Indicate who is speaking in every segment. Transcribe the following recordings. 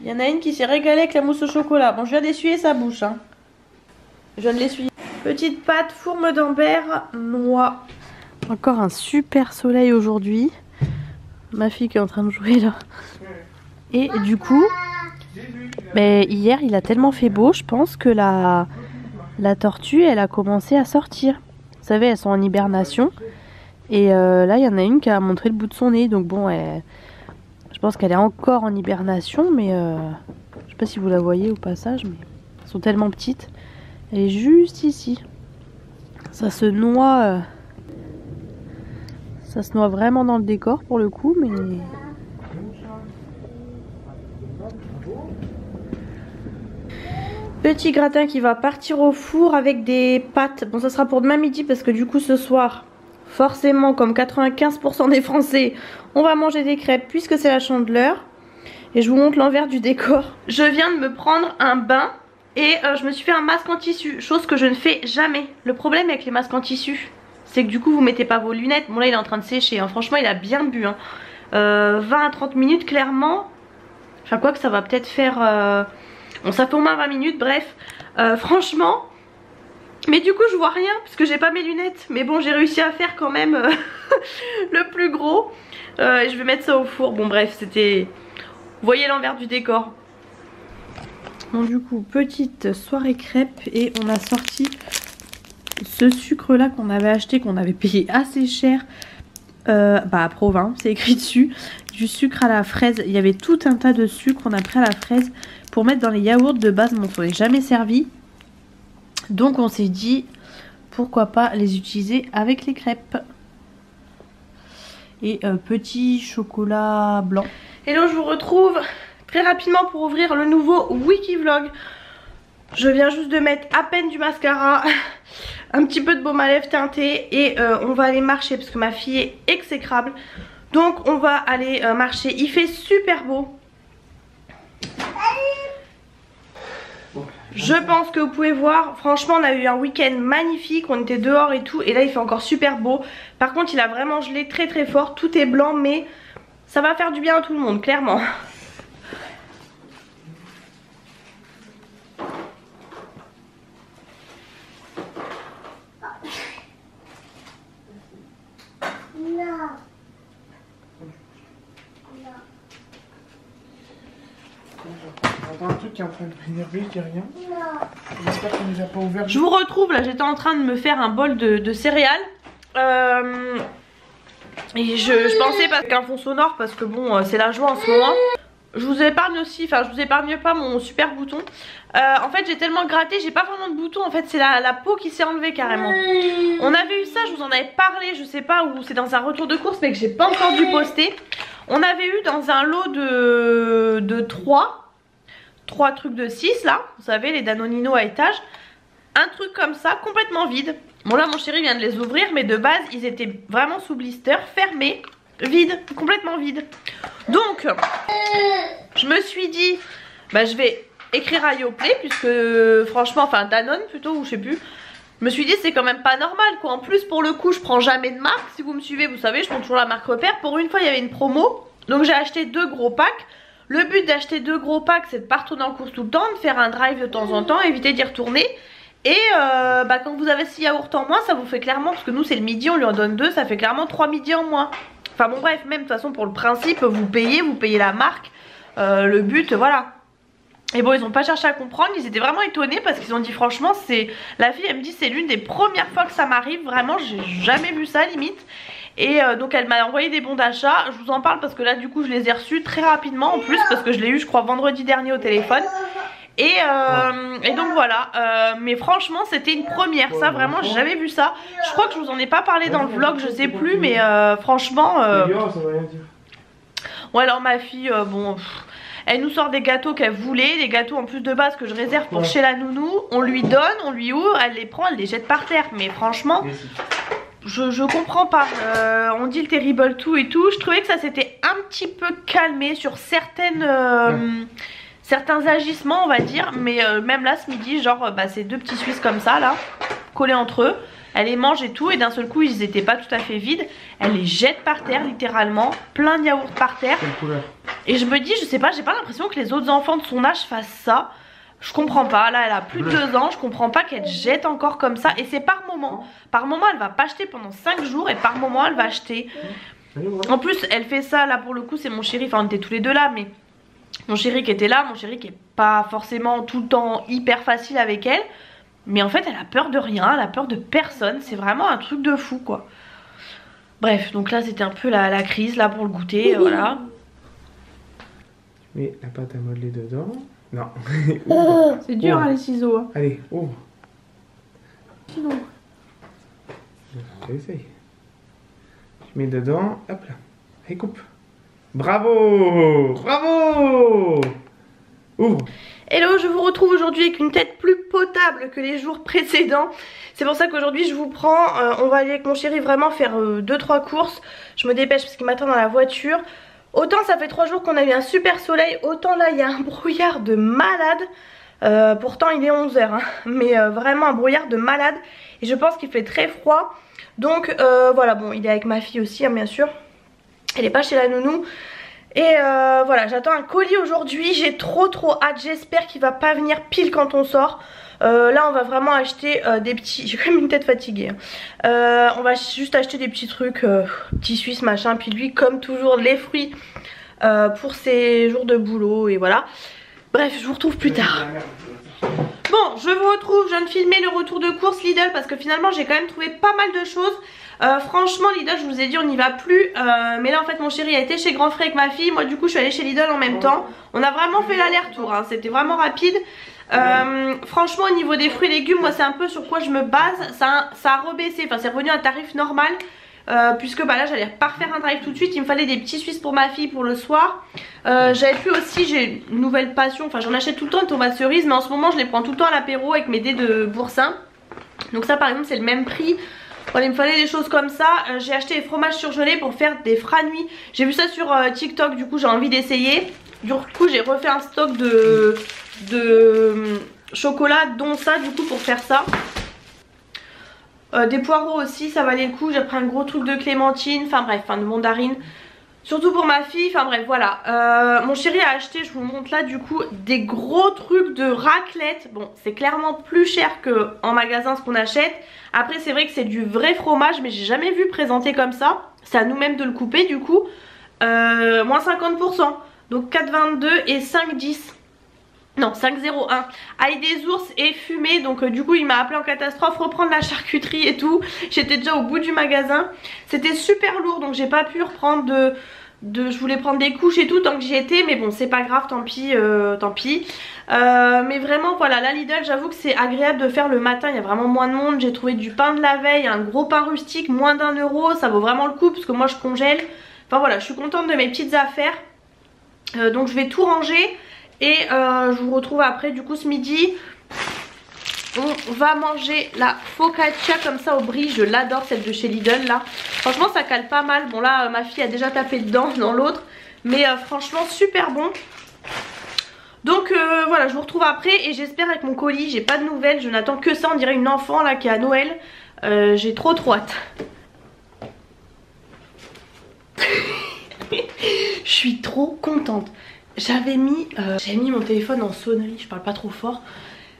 Speaker 1: Il y en a une qui s'est régalée avec la mousse au chocolat. Bon, je viens d'essuyer sa bouche. Hein. Je viens de l'essuyer. Petite pâte, fourme d'Ambert, noix. Encore un super soleil aujourd'hui. Ma fille qui est en train de jouer là. Et du coup, hier il a tellement fait beau, je pense que la tortue elle a commencé à sortir. Vous savez, elles sont en hibernation. Et là il y en a une qui a montré le bout de son nez. Donc bon, je pense qu'elle est encore en hibernation. Mais je sais pas si vous la voyez au passage. Mais elles sont tellement petites. Elle est juste ici. Ça se noie. Ça se noie vraiment dans le décor pour le coup. Mais... Petit gratin qui va partir au four avec des pâtes. Bon, ça sera pour demain midi parce que du coup ce soir, forcément comme 95% des Français, on va manger des crêpes puisque c'est la Chandeleur. Et je vous montre l'envers du décor. Je viens de me prendre un bain et je me suis fait un masque en tissu, chose que je ne fais jamais. Le problème avec les masques en tissu, c'est que du coup vous mettez pas vos lunettes. Bon là il est en train de sécher, hein. Franchement il a bien bu. Hein. 20 à 30 minutes clairement. Enfin quoi que ça va peut-être faire... Bon ça fait au moins 20 minutes, bref, franchement, mais du coup je vois rien parce que j'ai pas mes lunettes, mais bon j'ai réussi à faire quand même le plus gros, et je vais mettre ça au four, bon bref c'était, vous voyez l'envers du décor. Bon du coup petite soirée crêpe et on a sorti ce sucre là qu'on avait acheté, qu'on avait payé assez cher, à Provins, c'est écrit dessus, du sucre à la fraise, il y avait tout un tas de sucre qu'on a pris à la fraise pour mettre dans les yaourts de base, mais on s'en est jamais servi. Donc on s'est dit pourquoi pas les utiliser avec les crêpes. Et petit chocolat blanc. Hello, je vous retrouve très rapidement pour ouvrir le nouveau Wikivlog. Je viens juste de mettre à peine du mascara, un petit peu de baume à lèvres teinté et on va aller marcher parce que ma fille est exécrable. Donc on va aller marcher, il fait super beau. Je pense que vous pouvez voir, franchement on a eu un week-end magnifique, on était dehors et tout, et là il fait encore super beau. Par contre il a vraiment gelé très très fort, tout est blanc mais ça va faire du bien à tout le monde, clairement.
Speaker 2: Un truc qui est en train de m'énerver, je dis rien. J'espère qu'on nous a pas ouvert.
Speaker 1: Je vous retrouve là, j'étais en train de me faire un bol de céréales. Et je pensais pas qu'un fond sonore parce que bon c'est la joie en ce moment. Je vous épargne aussi, enfin je vous épargne pas mon super bouton. En fait j'ai tellement gratté, j'ai pas vraiment de bouton. En fait c'est la peau qui s'est enlevée carrément. On avait eu ça, je vous en avais parlé, je sais pas où, c'est dans un retour de course mais que j'ai pas encore dû poster. On avait eu dans un lot de 3 trucs de 6 là, vous savez les Danonino à étage, un truc comme ça complètement vide. Bon là mon chéri vient de les ouvrir mais de base ils étaient vraiment sous blister, fermés, vides, complètement vides. Donc je me suis dit bah je vais écrire à Yoplait puisque franchement, enfin Danone plutôt ou je sais plus. Je me suis dit c'est quand même pas normal quoi. En plus pour le coup je prends jamais de marque. Si vous me suivez vous savez je prends toujours la marque Repère. Pour une fois il y avait une promo. Donc j'ai acheté 2 gros packs. Le but d'acheter 2 gros packs c'est de pas retourner en course tout le temps. De faire un drive de temps en temps. Éviter d'y retourner. Et bah quand vous avez 6 yaourts en moins ça vous fait clairement, parce que nous c'est le midi on lui en donne 2. Ça fait clairement 3 midis en moins. Enfin bon bref, même de toute façon pour le principe vous payez la marque. Le but voilà. Et bon ils ont pas cherché à comprendre, ils étaient vraiment étonnés parce qu'ils ont dit franchement c'est... La fille elle me dit c'est l'une des premières fois que ça m'arrive, vraiment j'ai jamais vu ça limite. Et donc elle m'a envoyé des bons d'achat, je vous en parle parce que là du coup je les ai reçus très rapidement en plus parce que je l'ai eu je crois vendredi dernier au téléphone. Et donc voilà, mais franchement c'était une première, ça vraiment j'ai jamais vu ça. Je crois que je vous en ai pas parlé dans le vlog, je sais plus mais franchement... Ouais alors ma fille, bon... Elle nous sort des gâteaux qu'elle voulait, des gâteaux en plus de base que je réserve pour chez la nounou. On lui donne, on lui ouvre, elle les prend, elle les jette par terre. Mais franchement, je comprends pas. On dit le terrible tout et tout. Je trouvais que ça s'était un petit peu calmé sur certains agissements on va dire. Mais même là ce midi, genre bah, c'est 2 petits Suisses comme ça là, collés entre eux. Elle les mange et tout et d'un seul coup ils étaient pas tout à fait vides. Elle les jette par terre littéralement, plein de yaourts par terre.
Speaker 2: Quelle couleur ?
Speaker 1: Et je me dis, je sais pas, j'ai pas l'impression que les autres enfants de son âge fassent ça. Je comprends pas, là elle a plus de 2 ans, je comprends pas qu'elle jette encore comme ça. Et c'est par moment. Par moment elle va pas acheter pendant 5 jours et par moment elle va acheter. En plus elle fait ça, là pour le coup c'est mon chéri, enfin on était tous les deux là, mais mon chéri qui était là, mon chéri qui est pas forcément tout le temps hyper facile avec elle. Mais en fait elle a peur de rien, elle a peur de personne, c'est vraiment un truc de fou quoi. Bref, donc là c'était un peu la crise là pour le goûter, voilà.
Speaker 2: Mais la pâte à modeler dedans. Non.
Speaker 1: C'est dur hein, les ciseaux. Hein.
Speaker 2: Allez, ouvre.
Speaker 1: Non.
Speaker 2: Essaye. Tu mets dedans, hop là. Allez, coupe. Bravo! Bravo! Ouvre.
Speaker 1: Hello, je vous retrouve aujourd'hui avec une tête plus potable que les jours précédents. C'est pour ça qu'aujourd'hui je vous prends, on va aller avec mon chéri vraiment faire 2-3 courses. Je me dépêche parce qu'il m'attend dans la voiture. Autant ça fait 3 jours qu'on a eu un super soleil, autant là il y a un brouillard de malade. Pourtant il est 11h hein, mais vraiment un brouillard de malade. Et je pense qu'il fait très froid. Donc voilà, bon il est avec ma fille aussi hein, bien sûr. Elle est pas chez la nounou. Et voilà, j'attends un colis aujourd'hui, j'ai trop hâte, j'espère qu'il va pas venir pile quand on sort. Là on va vraiment acheter des petits, j'ai quand même une tête fatiguée hein. On va juste acheter des petits trucs, petits suisses machin, puis lui comme toujours les fruits pour ses jours de boulot et voilà. Bref, je vous retrouve plus tard. Bon, je vous retrouve, je viens de filmer le retour de course Lidl parce que finalement j'ai quand même trouvé pas mal de choses. Franchement Lidl je vous ai dit on n'y va plus, mais là en fait mon chéri a été chez Grand Frère avec ma fille. Moi du coup je suis allée chez Lidl en même temps. On a vraiment fait l'aller-retour hein, c'était vraiment rapide. Franchement au niveau des fruits et légumes, moi c'est un peu sur quoi je me base. Ça a rebaissé, enfin c'est revenu à un tarif normal, puisque bah là j'allais pas refaire un drive tout de suite. Il me fallait des petits suisses pour ma fille pour le soir. J'avais pu aussi, j'ai une nouvelle passion, enfin j'en achète tout le temps de tomates cerises, mais en ce moment je les prends tout le temps à l'apéro avec mes dés de boursin. Donc ça par exemple c'est le même prix. Voilà, il me fallait des choses comme ça. J'ai acheté des fromages surgelés pour faire des franuis. J'ai vu ça sur TikTok, du coup j'ai envie d'essayer. Du coup j'ai refait un stock de chocolat, dont ça du coup pour faire ça. Des poireaux aussi, ça valait le coup. J'ai pris un gros truc de clémentine, enfin bref, de mandarine. Surtout pour ma fille, enfin bref voilà. Mon chéri a acheté, je vous montre là du coup, des gros trucs de raclette. Bon c'est clairement plus cher qu'en magasin ce qu'on achète. Après c'est vrai que c'est du vrai fromage, mais j'ai jamais vu présenté comme ça. C'est à nous-mêmes de le couper du coup. Moins 50%. Donc 4,22 et 5,10. Non 5,01. Ail des ours et fumé. Donc du coup il m'a appelé en catastrophe, reprendre la charcuterie et tout. J'étais déjà au bout du magasin. C'était super lourd donc j'ai pas pu reprendre je voulais prendre des couches et tout tant que j'y étais, mais bon c'est pas grave, tant pis, tant pis. Mais vraiment voilà, la Lidl j'avoue que c'est agréable de faire le matin, il y a vraiment moins de monde. J'ai trouvé du pain de la veille, un gros pain rustique, moins d'1 €, ça vaut vraiment le coup parce que moi je congèle. Enfin voilà, je suis contente de mes petites affaires. Donc je vais tout ranger et je vous retrouve après du coup ce midi. On va manger la focaccia comme ça au brie, je l'adore celle de chez Lidl là. Franchement ça cale pas mal, bon là ma fille a déjà tapé dedans dans l'autre. Mais franchement super bon. Donc voilà, je vous retrouve après et j'espère avec mon colis, j'ai pas de nouvelles, je n'attends que ça, on dirait une enfant là qui est à Noël. J'ai trop hâte. Je suis trop contente. J'avais mis mon téléphone en sonnerie, je parle pas trop fort.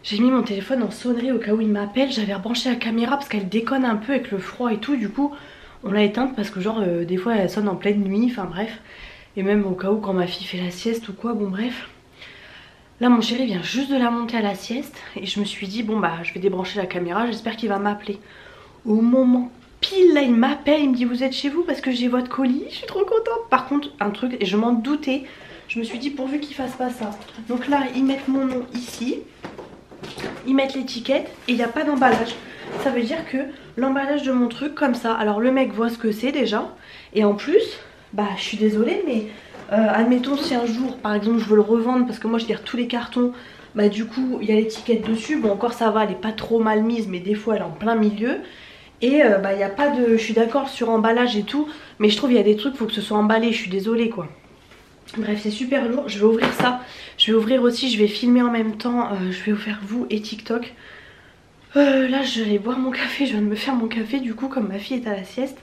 Speaker 1: J'ai mis mon téléphone en sonnerie au cas où il m'appelle. J'avais rebranché la caméra parce qu'elle déconne un peu avec le froid et tout. Du coup on l'a éteinte parce que genre des fois elle sonne en pleine nuit, enfin bref. Et même au cas où quand ma fille fait la sieste ou quoi, bon bref. Là mon chéri vient juste de la monter à la sieste. Et je me suis dit bon bah je vais débrancher la caméra, j'espère qu'il va m'appeler. Au moment pile là il m'appelle, il me dit vous êtes chez vous parce que j'ai votre colis. Je suis trop contente. Par contre un truc, et je m'en doutais, je me suis dit pourvu qu'il fasse pas ça. Donc là ils mettent mon nom ici, ils mettent l'étiquette et il n'y a pas d'emballage. Ça veut dire que l'emballage de mon truc comme ça, alors le mec voit ce que c'est déjà. Et en plus, bah je suis désolée mais admettons si un jour par exemple je veux le revendre parce que moi je tire tous les cartons, bah du coup il y a l'étiquette dessus. Bon encore ça va, elle est pas trop mal mise mais des fois elle est en plein milieu. Et bah il n'y a pas de, je suis d'accord sur emballage et tout, mais je trouve il y a des trucs faut que ce soit emballé, je suis désolée quoi. Bref c'est super lourd, je vais ouvrir ça. Je vais ouvrir aussi, je vais filmer en même temps, je vais ouvrir vous et TikTok. Là je vais boire mon café, je viens de me faire mon café du coup comme ma fille est à la sieste.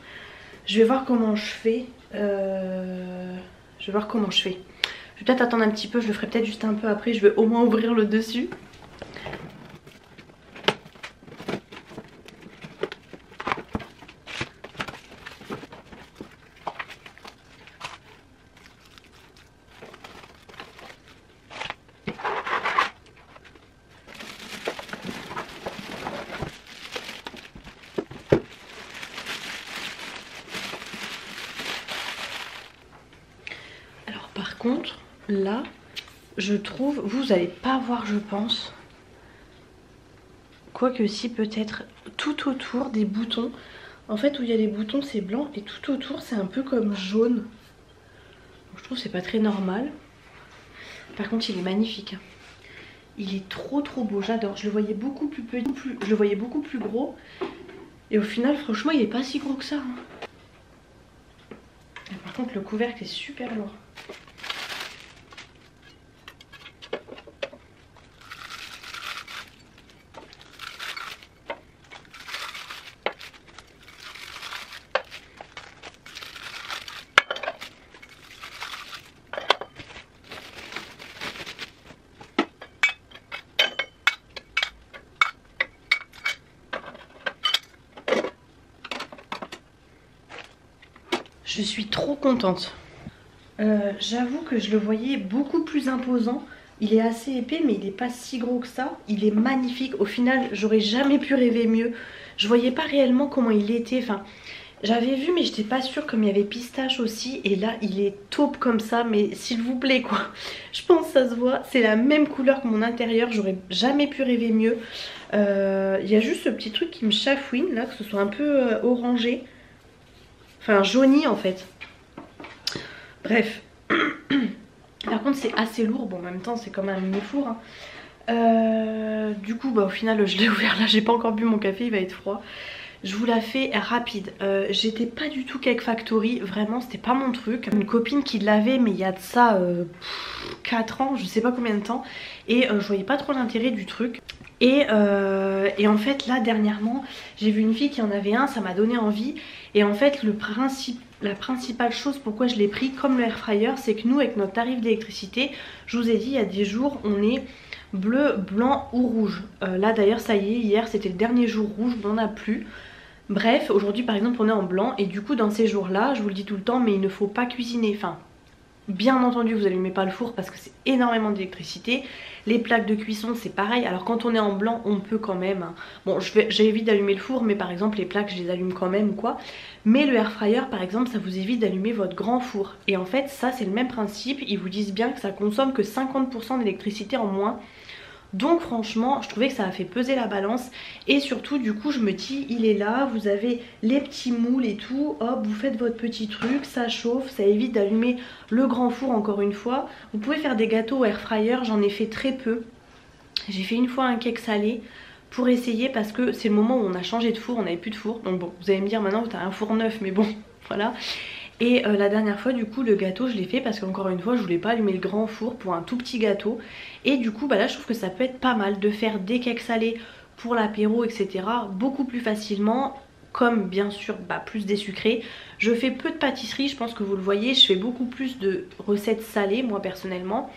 Speaker 1: Je vais voir comment je fais. Je vais voir comment je fais. vais peut-être attendre un petit peu, je le ferai peut-être juste un peu après, je vais au moins ouvrir le dessus. Par contre, là, je trouve, vous allez pas voir je pense, quoique si peut-être, tout autour des boutons, en fait où il y a les boutons c'est blanc et tout autour c'est un peu comme jaune. Donc, je trouve que c'est pas très normal. Par contre il est magnifique. Il est trop beau, j'adore. Je le voyais beaucoup plus petit, je le voyais beaucoup plus gros. Et au final franchement il est pas si gros que ça. Et par contre le couvercle est super lourd. Je suis trop contente. J'avoue que je le voyais beaucoup plus imposant. Il est assez épais mais il n'est pas si gros que ça. Il est magnifique. Au final j'aurais jamais pu rêver mieux. Je voyais pas réellement comment il était. Enfin j'avais vu mais j'étais pas sûre comme il y avait pistache aussi. Et là il est taupe comme ça. Mais s'il vous plaît quoi. Je pense que ça se voit. C'est la même couleur que mon intérieur. J'aurais jamais pu rêver mieux. Il y a juste ce petit truc qui me chafouine là. Que ce soit un peu orangé. Enfin jauni en fait. Bref. Par contre c'est assez lourd. Bon en même temps c'est comme un mini four hein. Du coup bah au final je l'ai ouvert là. J'ai pas encore bu mon café, il va être froid. Je vous la fais rapide. J'étais pas du tout Cake Factory. Vraiment c'était pas mon truc. Une copine qui l'avait mais il y a de ça 4 ans, je sais pas combien de temps. Et je voyais pas trop l'intérêt du truc. Et en fait là dernièrement j'ai vu une fille qui en avait un, ça m'a donné envie. Et en fait la principale chose pourquoi je l'ai pris comme le air fryer, c'est que nous avec notre tarif d'électricité, je vous ai dit il y a des jours on est bleu, blanc ou rouge. Là d'ailleurs ça y est, hier c'était le dernier jour rouge, on n'en a plus. Bref, aujourd'hui par exemple on est en blanc et du coup dans ces jours là, je vous le dis tout le temps, mais il ne faut pas cuisiner. Enfin bien entendu vous allumez pas le four parce que c'est énormément d'électricité. Les plaques de cuisson c'est pareil. Alors quand on est en blanc on peut quand même hein. Bon j'évite d'allumer le four mais par exemple les plaques je les allume quand même ou quoi. Mais le air fryer par exemple ça vous évite d'allumer votre grand four. Et en fait ça c'est le même principe. Ils vous disent bien que ça consomme que 50% d'électricité en moins. Donc franchement je trouvais que ça a fait peser la balance. Et surtout du coup je me dis il est là, vous avez les petits moules et tout. Hop vous faites votre petit truc, ça chauffe, ça évite d'allumer le grand four encore une fois. Vous pouvez faire des gâteaux au air fryer, j'en ai fait très peu. J'ai fait une fois un cake salé pour essayer parce que c'est le moment où on a changé de four, on n'avait plus de four. Donc bon vous allez me dire maintenant tu as un four neuf mais bon voilà. Et la dernière fois du coup le gâteau je l'ai fait parce qu'encore une fois je voulais pas allumer le grand four pour un tout petit gâteau. Et du coup bah là je trouve que ça peut être pas mal de faire des cakes salés pour l'apéro etc. beaucoup plus facilement. Comme bien sûr bah, plus des sucrés. Je fais peu de pâtisserie, je pense que vous le voyez, je fais beaucoup plus de recettes salées moi personnellement.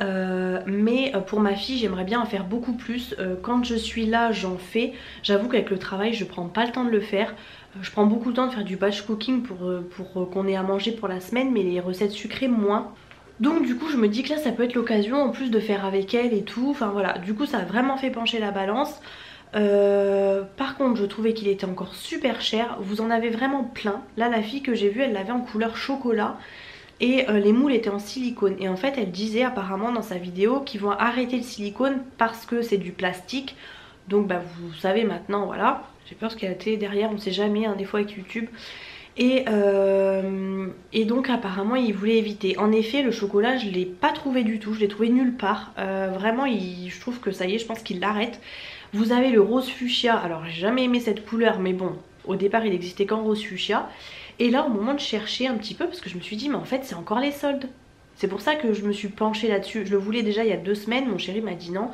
Speaker 1: Mais pour ma fille j'aimerais bien en faire beaucoup plus. Quand je suis là j'en fais. J'avoue qu'avec le travail je prends pas le temps de le faire. Je prends beaucoup de temps de faire du batch cooking pour qu'on ait à manger pour la semaine. Mais les recettes sucrées moins. Donc du coup je me dis que là ça peut être l'occasion en plus de faire avec elle et tout. Enfin voilà, du coup ça a vraiment fait pencher la balance. Par contre je trouvais qu'il était encore super cher. Vous en avez vraiment plein. Là la fille que j'ai vue elle l'avait en couleur chocolat. Et les moules étaient en silicone. Et en fait elle disait apparemment dans sa vidéo qu'ils vont arrêter le silicone parce que c'est du plastique. Donc bah vous savez maintenant voilà. J'ai peur qu'il y a la télé derrière, on sait jamais hein, des fois avec YouTube. Et donc apparemment ils voulaient éviter. En effet le chocolat je l'ai pas trouvé du tout, je l'ai trouvé nulle part. Vraiment je trouve que ça y est, je pense qu'ils l'arrêtent. Vous avez le rose fuchsia, alors j'ai jamais aimé cette couleur mais bon au départ il existait qu'en rose fuchsia. Et là au moment de chercher un petit peu, parce que je me suis dit mais en fait c'est encore les soldes. C'est pour ça que je me suis penchée là-dessus. Je le voulais déjà il y a 2 semaines, mon chéri m'a dit non.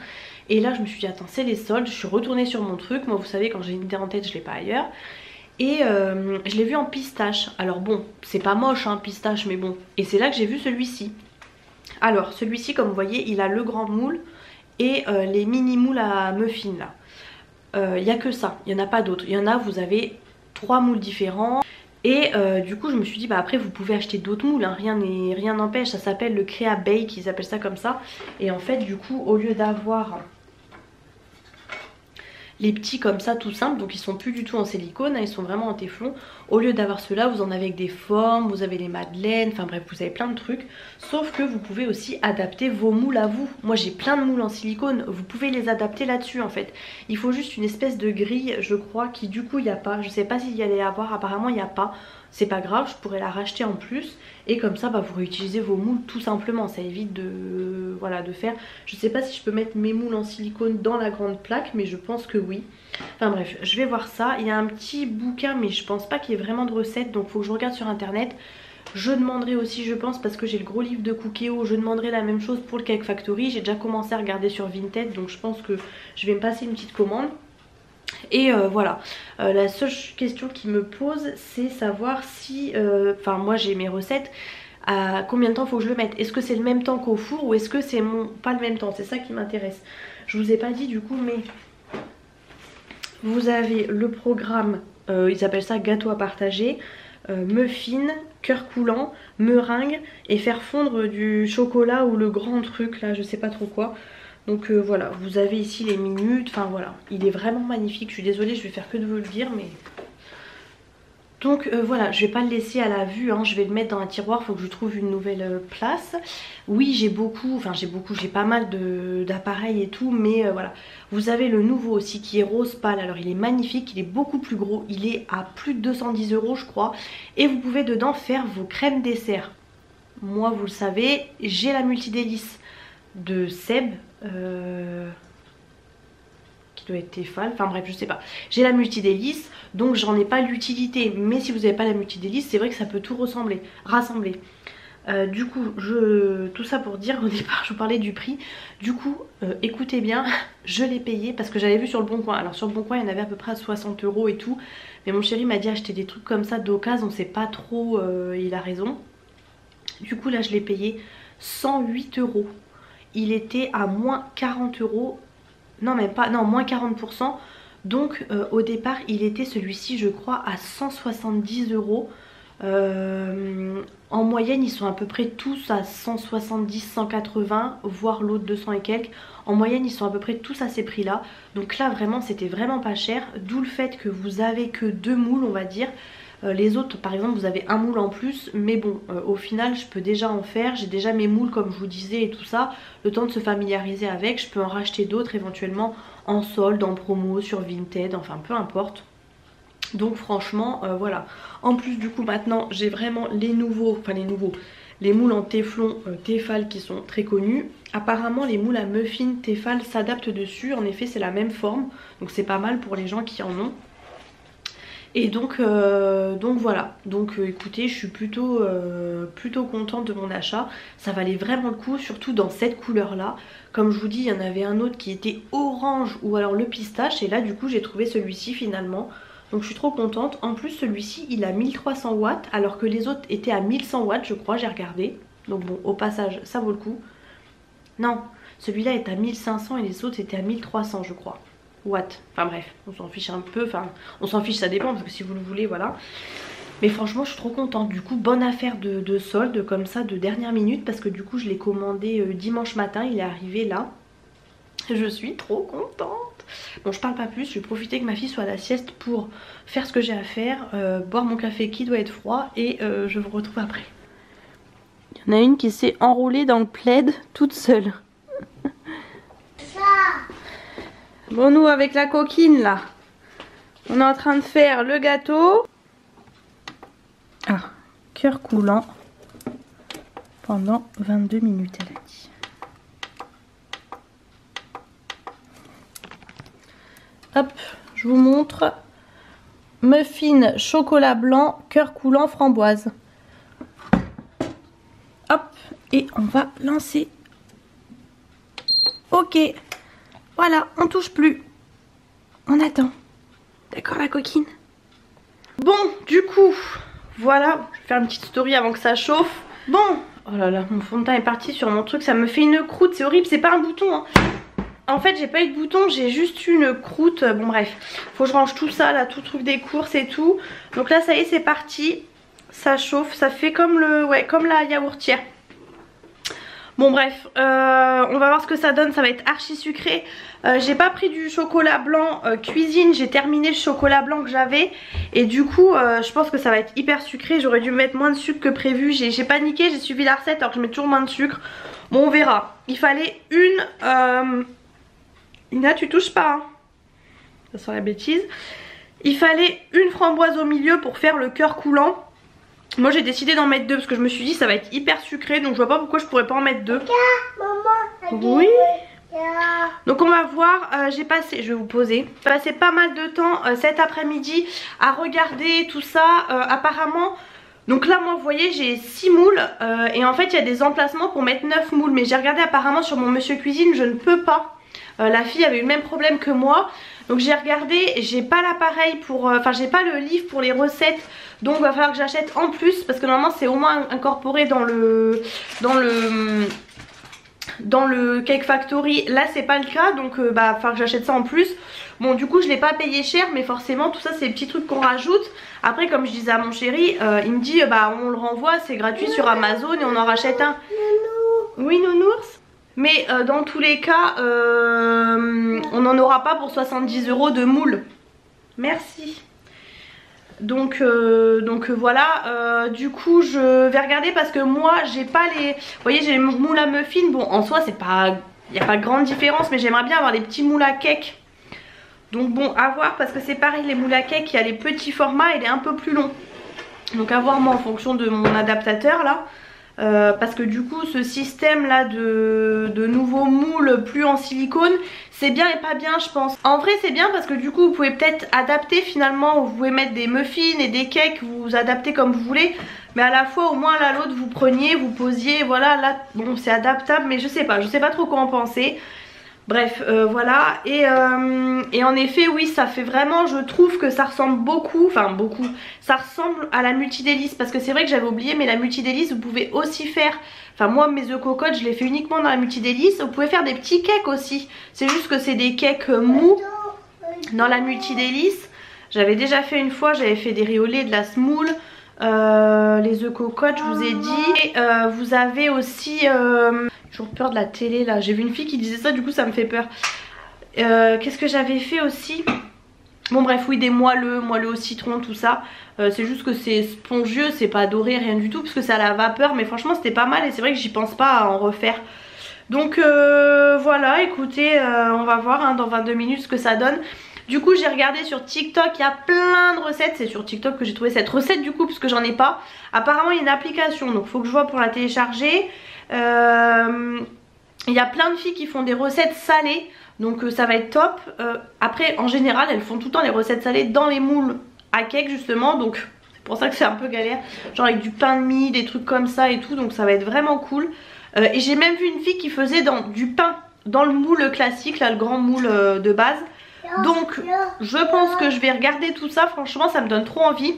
Speaker 1: Et là je me suis dit attends c'est les soldes, je suis retournée sur mon truc. Moi vous savez quand j'ai une idée en tête je l'ai pas ailleurs. Et je l'ai vu en pistache. Alors bon c'est pas moche hein pistache mais bon. Et c'est là que j'ai vu celui-ci. Alors celui-ci comme vous voyez il a le grand moule et les mini moules à muffins là. Il n'y a que ça, il n'y en a pas d'autres. Il y en a, vous avez 3 moules différents. Et du coup je me suis dit bah après vous pouvez acheter d'autres moules, hein. Rien n'empêche, ça s'appelle le Crea Bake, ils appellent ça comme ça. Et en fait du coup au lieu d'avoir les petits comme ça tout simples, donc ils sont plus du tout en silicone, hein, ils sont vraiment en téflon. Au lieu d'avoir ceux-là, vous en avez avec des formes, vous avez les madeleines, enfin bref, vous avez plein de trucs. Sauf que vous pouvez aussi adapter vos moules à vous. Moi j'ai plein de moules en silicone, vous pouvez les adapter là-dessus en fait. Il faut juste une espèce de grille, je crois, qui du coup il n'y a pas. Je sais pas s'il y allait y avoir, apparemment il n'y a pas. C'est pas grave, je pourrais la racheter en plus. Et comme ça, bah, vous réutilisez vos moules tout simplement. Ça évite de, voilà, de faire... Je sais pas si je peux mettre mes moules en silicone dans la grande plaque, mais je pense que oui. Enfin bref, je vais voir ça. Il y a un petit bouquin, mais je pense pas qu'il y ait vraiment de recettes. Donc il faut que je regarde sur internet. Je demanderai aussi, je pense, parce que j'ai le gros livre de Cookéo, je demanderai la même chose pour le Cake Factory. J'ai déjà commencé à regarder sur Vinted, donc je pense que je vais me passer une petite commande. Et voilà, la seule question qui me pose c'est savoir si, enfin moi j'ai mes recettes, à combien de temps faut que je le mette. Est-ce que c'est le même temps qu'au four ou est-ce que c'est pas le même temps? C'est ça qui m'intéresse. Je vous ai pas dit du coup, mais vous avez le programme, ils appellent ça gâteau à partager, muffin, cœur coulant, meringue et faire fondre du chocolat ou le grand truc là, je sais pas trop quoi. Donc voilà, vous avez ici les minutes, enfin voilà, il est vraiment magnifique, je suis désolée, je vais faire que de vous le dire, mais... Donc voilà, je vais pas le laisser à la vue, hein, je vais le mettre dans un tiroir, il faut que je trouve une nouvelle place. Oui, j'ai pas mal d'appareils et tout, mais voilà. Vous avez le nouveau aussi qui est rose pâle, alors il est magnifique, il est beaucoup plus gros, il est à plus de 210 € je crois. Et vous pouvez dedans faire vos crèmes dessert. Moi vous le savez, j'ai la multidélice de Seb, qui doit être Tefal, enfin bref je sais pas. J'ai la multidélice, donc j'en ai pas l'utilité, mais si vous n'avez pas la multidélice c'est vrai que ça peut tout rassembler. Du coup tout ça pour dire, au départ je vous parlais du prix. Du coup écoutez bien, je l'ai payé parce que j'avais vu sur le Bon Coin. Alors sur le Bon Coin il y en avait à peu près à 60 € et tout, mais mon chéri m'a dit acheter des trucs comme ça d'occasion, on sait pas trop, il a raison. Du coup là je l'ai payé 108 €. Il était à moins 40 €, non même pas, non moins 40%. Donc au départ il était celui-ci je crois à 170 €. En moyenne ils sont à peu près tous à 170, 180, voire l'autre 200 et quelques. En moyenne ils sont à peu près tous à ces prix là. Donc là vraiment c'était vraiment pas cher. D'où le fait que vous avez que 2 moules on va dire. Les autres par exemple vous avez un moule en plus, mais bon au final je peux déjà en faire, j'ai déjà mes moules comme je vous disais et tout ça, le temps de se familiariser avec, je peux en racheter d'autres éventuellement en solde, en promo, sur Vinted, enfin peu importe. Donc franchement voilà, en plus du coup maintenant j'ai vraiment les nouveaux, les moules en téflon Tefal qui sont très connus. Apparemment les moules à muffin Tefal s'adaptent dessus, en effet c'est la même forme, donc c'est pas mal pour les gens qui en ont. Et donc voilà, donc écoutez je suis plutôt contente de mon achat. Ça valait vraiment le coup, surtout dans cette couleur là. Comme je vous dis il y en avait un autre qui était orange ou alors le pistache, et là du coup j'ai trouvé celui-ci finalement. Donc je suis trop contente. En plus celui-ci il a 1300 watts alors que les autres étaient à 1100 watts je crois, j'ai regardé. Donc bon au passage ça vaut le coup. Non, celui-là est à 1500 et les autres étaient à 1300 je crois. Watts. Enfin bref, on s'en fiche un peu, enfin on s'en fiche, ça dépend parce que si vous le voulez voilà. Mais franchement je suis trop contente. Du coup bonne affaire de solde comme ça de dernière minute, parce que du coup je l'ai commandé dimanche matin, il est arrivé là. Je suis trop contente. Bon je parle pas plus, je vais profiter que ma fille soit à la sieste pour faire ce que j'ai à faire, boire mon café qui doit être froid, et je vous retrouve après. Il y en a une qui s'est enroulée dans le plaid toute seule. Bon nous avec la coquine là, on est en train de faire le gâteau. Ah, cœur coulant pendant 22 minutes elle a dit. Hop, je vous montre. Muffin chocolat blanc, cœur coulant framboise. Hop, et on va lancer. Ok. Voilà, on touche plus. On attend. D'accord la coquine? Bon, du coup, voilà. Je vais faire une petite story avant que ça chauffe. Bon, Oh là là, mon fond de teint est parti sur mon truc, ça me fait une croûte, c'est horrible, c'est pas un bouton hein. En fait j'ai pas eu de bouton, j'ai juste une croûte. Bon bref, faut que je range tout ça là, tout truc des courses et tout. Donc là ça y est, c'est parti. Ça chauffe, ça fait comme comme la yaourtière. Bon bref, on va voir ce que ça donne, ça va être archi sucré. J'ai pas pris du chocolat blanc cuisine, j'ai terminé le chocolat blanc que j'avais. Et du coup je pense que ça va être hyper sucré, j'aurais dû mettre moins de sucre que prévu. J'ai paniqué, j'ai suivi la recette alors que je mets toujours moins de sucre. Bon on verra, il fallait une... Ina tu touches pas hein. Ça sent la bêtise. Il fallait une framboise au milieu pour faire le cœur coulant. Moi j'ai décidé d'en mettre 2 parce que je me suis dit ça va être hyper sucré, donc je vois pas pourquoi je pourrais pas en mettre 2. Oui. Donc on va voir, j'ai passé, je vais vous poser, j'ai passé pas mal de temps cet après-midi à regarder tout ça. Apparemment, donc là moi vous voyez j'ai 6 moules et en fait il y a des emplacements pour mettre 9 moules. Mais j'ai regardé apparemment sur mon Monsieur Cuisine, je ne peux pas. La fille avait eu le même problème que moi. Donc j'ai regardé, j'ai pas l'appareil pour... Enfin j'ai pas le livre pour les recettes. Donc il va falloir que j'achète en plus. Parce que normalement c'est au moins incorporé dans le Cake Factory. Là c'est pas le cas. Donc il va falloir que j'achète ça en plus. Bon du coup je l'ai pas payé cher. Mais forcément tout ça c'est des petits trucs qu'on rajoute. Après comme je disais à mon chéri, il me dit bah on le renvoie, c'est gratuit sur Amazon et on en rachète un. Oui nounours. Mais dans tous les cas, on n'en aura pas pour 70 € de moule. Merci. Donc voilà, du coup je vais regarder parce que moi j'ai pas les... Vous voyez j'ai les moules à muffins, bon en soi c'est pas... Il n'y a pas de grande différence mais j'aimerais bien avoir les petits moules à cake. Donc bon à voir parce que c'est pareil, les moules à cake, il y a les petits formats et il est un peu plus long. Donc à voir moi en fonction de mon adaptateur là. Parce que du coup ce système là de nouveaux moules plus en silicone c'est bien et pas bien je pense. En vrai c'est bien parce que du coup vous pouvez peut-être adapter finalement, vous pouvez mettre des muffins et des cakes, vous adaptez comme vous voulez. Mais à la fois au moins l'un l'autre vous preniez, vous posiez, voilà là bon c'est adaptable mais je sais pas trop quoi en penser. Bref voilà et en effet oui ça fait vraiment, je trouve que ça ressemble beaucoup, ça ressemble à la multidélice. Parce que c'est vrai que j'avais oublié mais la multidélice vous pouvez aussi faire, enfin moi mes œufs cocottes je les fais uniquement dans la multidélice. Vous pouvez faire des petits cakes aussi, c'est juste que c'est des cakes mous dans la multidélice. J'avais déjà fait une fois, j'avais fait des riz au lait, de la semoule, les œufs cocottes je vous ai dit. Et vous avez aussi... J'ai toujours peur de la télé là, j'ai vu une fille qui disait ça du coup ça me fait peur. Qu'est-ce que j'avais fait aussi? Bon bref oui des moelleux au citron tout ça. C'est juste que c'est spongieux, c'est pas doré rien du tout parce que c'est à la vapeur. Mais franchement c'était pas mal et c'est vrai que j'y pense pas à en refaire. Donc voilà écoutez on va voir hein, dans 22 minutes ce que ça donne. Du coup j'ai regardé sur TikTok, il y a plein de recettes. C'est sur TikTok que j'ai trouvé cette recette du coup parce que j'en ai pas. Apparemment il y a une application donc faut que je vois pour la télécharger. Il y a plein de filles qui font des recettes salées. Donc ça va être top. Après en général elles font tout le temps les recettes salées dans les moules à cake justement. Donc c'est pour ça que c'est un peu galère. Genre avec du pain de mie, des trucs comme ça et tout. Donc ça va être vraiment cool. Et j'ai même vu une fille qui faisait du pain dans le moule classique là, le grand moule de base. Donc je pense que je vais regarder tout ça. Franchement ça me donne trop envie.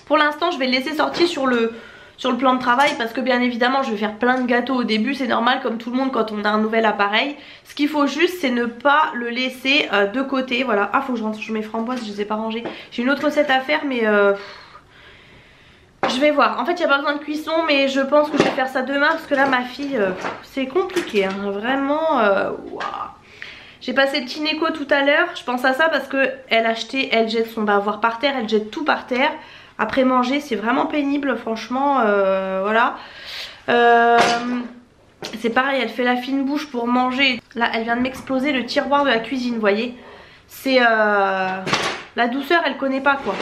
Speaker 1: Pour l'instant je vais le laisser sortir sur le plan de travail parce que bien évidemment je vais faire plein de gâteaux au début, c'est normal comme tout le monde quand on a un nouvel appareil. Ce qu'il faut juste c'est ne pas le laisser de côté, voilà. Ah faut que je range mes framboises, je les ai pas rangées. J'ai une autre recette à faire mais je vais voir. En fait il n'y a pas besoin de cuisson mais je pense que je vais faire ça demain parce que là ma fille c'est compliqué hein, vraiment wow. J'ai passé le Tineco tout à l'heure, je pense à ça parce que elle jette son bavoir par terre, elle jette tout par terre. Après manger c'est vraiment pénible franchement voilà. C'est pareil, elle fait la fine bouche pour manger. Là elle vient de m'exploser le tiroir de la cuisine, vous voyez. C'est la douceur elle connaît pas quoi.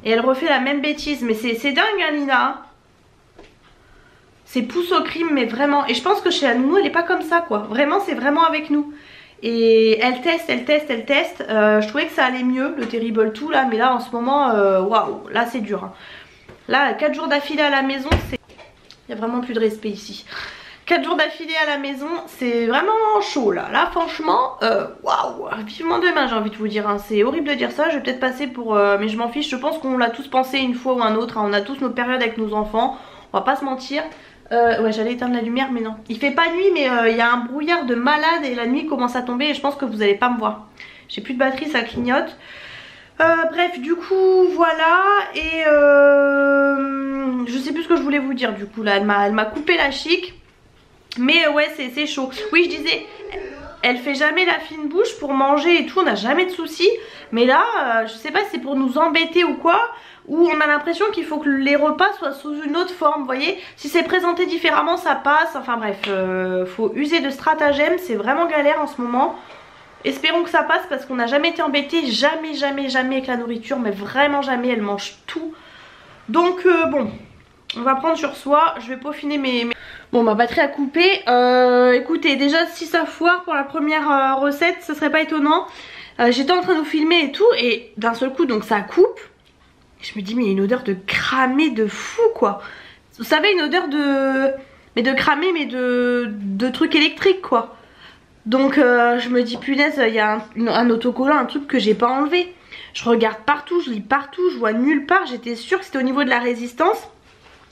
Speaker 1: Et elle refait la même bêtise. Mais c'est dingue hein Lina. C'est pouce au crime mais vraiment. Et je pense que chez la nounou elle est pas comme ça quoi. Vraiment c'est vraiment avec nous. Et elle teste. Je trouvais que ça allait mieux le Terrible Two là. Mais là en ce moment waouh, là c'est dur hein. Là 4 jours d'affilée à la maison c'est... Il n'y a vraiment plus de respect ici. 4 jours d'affilée à la maison c'est vraiment chaud là. Là franchement waouh, vivement demain j'ai envie de vous dire hein. C'est horrible de dire ça, je vais peut-être passer pour mais je m'en fiche. Je pense qu'on l'a tous pensé une fois ou un autre hein. On a tous nos périodes avec nos enfants. on va pas se mentir. Ouais, j'allais éteindre la lumière mais non. Il fait pas nuit mais il y a un brouillard de malade et la nuit commence à tomber et je pense que vous allez pas me voir. J'ai plus de batterie, ça clignote. Bref, du coup, voilà. Et je sais plus ce que je voulais vous dire du coup là. Elle m'a coupé la chic. Mais ouais, c'est chaud. Oui, je disais, elle fait jamais la fine bouche pour manger et tout. On n'a jamais de soucis. Mais là, je sais pas si c'est pour nous embêter ou quoi. Ou on a l'impression qu'il faut que les repas soient sous une autre forme, vous voyez. Si c'est présenté différemment, ça passe. Enfin bref, faut user de stratagèmes. C'est vraiment galère en ce moment. Espérons que ça passe parce qu'on n'a jamais été embêté. Jamais avec la nourriture. Mais vraiment jamais, elle mange tout. Donc bon, on va prendre sur soi. Je vais peaufiner mes... Bon, ma batterie a coupé. Écoutez, déjà si ça foire pour la première recette, ce serait pas étonnant. J'étais en train de vous filmer et tout. Et d'un seul coup, donc ça coupe. Je me dis mais il y a une odeur de cramé de fou quoi. Vous savez une odeur de... Mais de cramé mais de trucs électriques quoi. Donc je me dis punaise il y a un autocollant, un truc que j'ai pas enlevé. Je regarde partout, je lis partout, je vois nulle part. J'étais sûre que c'était au niveau de la résistance.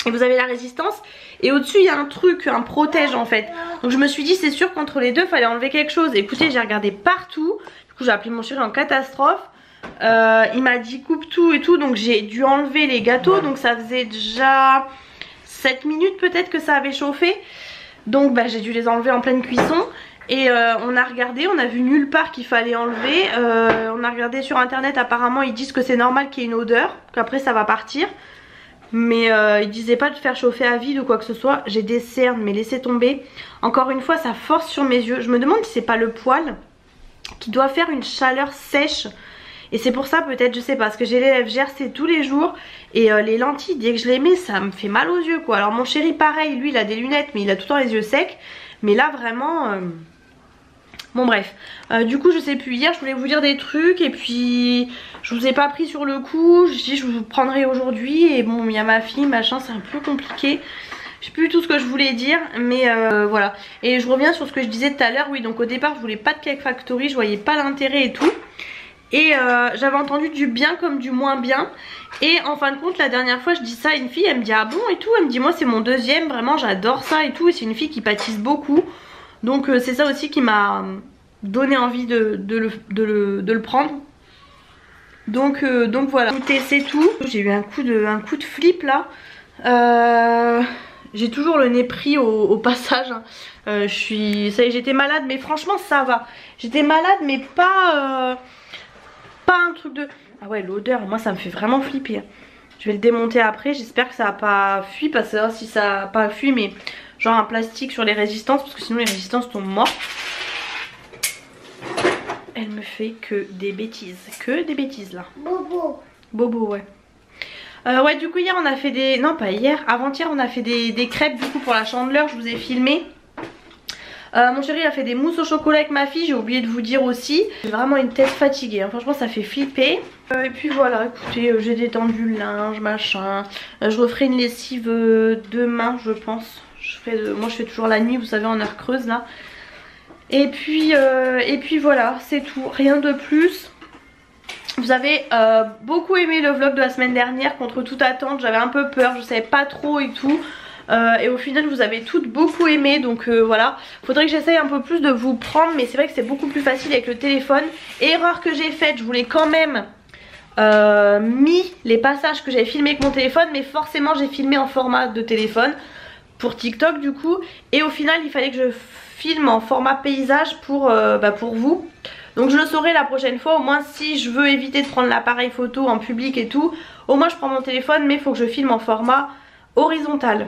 Speaker 1: Et vous avez la résistance. Et au dessus il y a un truc, un protège en fait. Donc je me suis dit c'est sûr qu'entre les deux fallait enlever quelque chose. Et écoutez j'ai regardé partout. Du coup j'ai appelé mon chéri en catastrophe. Il m'a dit coupe tout et tout, donc j'ai dû enlever les gâteaux. Donc ça faisait déjà 7 minutes peut-être que ça avait chauffé. Donc bah, j'ai dû les enlever en pleine cuisson. Et on a regardé, on a vu nulle part qu'il fallait enlever. On a regardé sur internet, apparemment ils disent que c'est normal qu'il y ait une odeur, qu'après ça va partir. Mais ils disaient pas de faire chauffer à vide ou quoi que ce soit. J'ai des cernes mais laissez tomber. Encore une fois ça force sur mes yeux. Je me demande si c'est pas le poil qui doit faire une chaleur sèche. Et c'est pour ça peut-être, je sais pas, parce que j'ai les lèvres gercées tous les jours. Et les lentilles, dès que je les mets, ça me fait mal aux yeux quoi. Alors mon chéri pareil, lui il a des lunettes mais il a tout le temps les yeux secs. Mais là vraiment... Bon bref, du coup je sais plus, hier je voulais vous dire des trucs. Et puis je vous ai pas pris sur le coup. Je dis je vous prendrai aujourd'hui. Et bon il y a ma fille, machin, c'est un peu compliqué. Je sais plus tout ce que je voulais dire. Mais voilà. Et je reviens sur ce que je disais tout à l'heure. Oui donc au départ je voulais pas de Cake Factory. Je voyais pas l'intérêt et tout. Et j'avais entendu du bien comme du moins bien. Et en fin de compte la dernière fois je dis ça à une fille. Elle me dit ah bon et tout. Elle me dit moi c'est mon deuxième. Vraiment j'adore ça et tout. Et c'est une fille qui pâtisse beaucoup. Donc c'est ça aussi qui m'a donné envie de le prendre. Donc voilà. Écoutez c'est tout. J'ai eu un coup de flip là. J'ai toujours le nez pris au passage. Ça y est, j'étais malade mais franchement ça va. J'étais malade mais pas un truc de... Ah ouais l'odeur moi ça me fait vraiment flipper. Je vais le démonter après. J'espère que ça n'a pas fui. Parce que si ça n'a pas fui mais genre un plastique sur les résistances. Parce que sinon les résistances tombent mortes. Elle me fait que des bêtises. Que des bêtises là.
Speaker 3: Bobo.
Speaker 1: Bobo ouais. Ouais du coup hier on a fait des... Non pas hier, avant-hier on a fait des crêpes du coup pour la Chandeleur. Je vous ai filmé. Mon chéri a fait des mousses au chocolat avec ma fille, j'ai oublié de vous dire aussi. J'ai vraiment une tête fatiguée, hein. Franchement ça fait flipper. Et puis voilà, écoutez, j'ai détendu le linge, machin. Je referai une lessive demain je pense. Moi je fais toujours la nuit, vous savez en heure creuse là. Et puis voilà, c'est tout, rien de plus. Vous avez beaucoup aimé le vlog de la semaine dernière, contre toute attente. J'avais un peu peur, je savais pas trop et tout. Et au final vous avez toutes beaucoup aimé. Donc voilà, faudrait que j'essaye un peu plus de vous prendre. Mais c'est vrai que c'est beaucoup plus facile avec le téléphone. Erreur que j'ai faite, je voulais quand même mis les passages que j'avais filmés avec mon téléphone. Mais forcément j'ai filmé en format de téléphone pour TikTok du coup. Et au final il fallait que je filme en format paysage pour vous. Donc je le saurai la prochaine fois. Au moins si je veux éviter de prendre l'appareil photo en public et tout, au moins je prends mon téléphone. Mais il faut que je filme en format horizontal.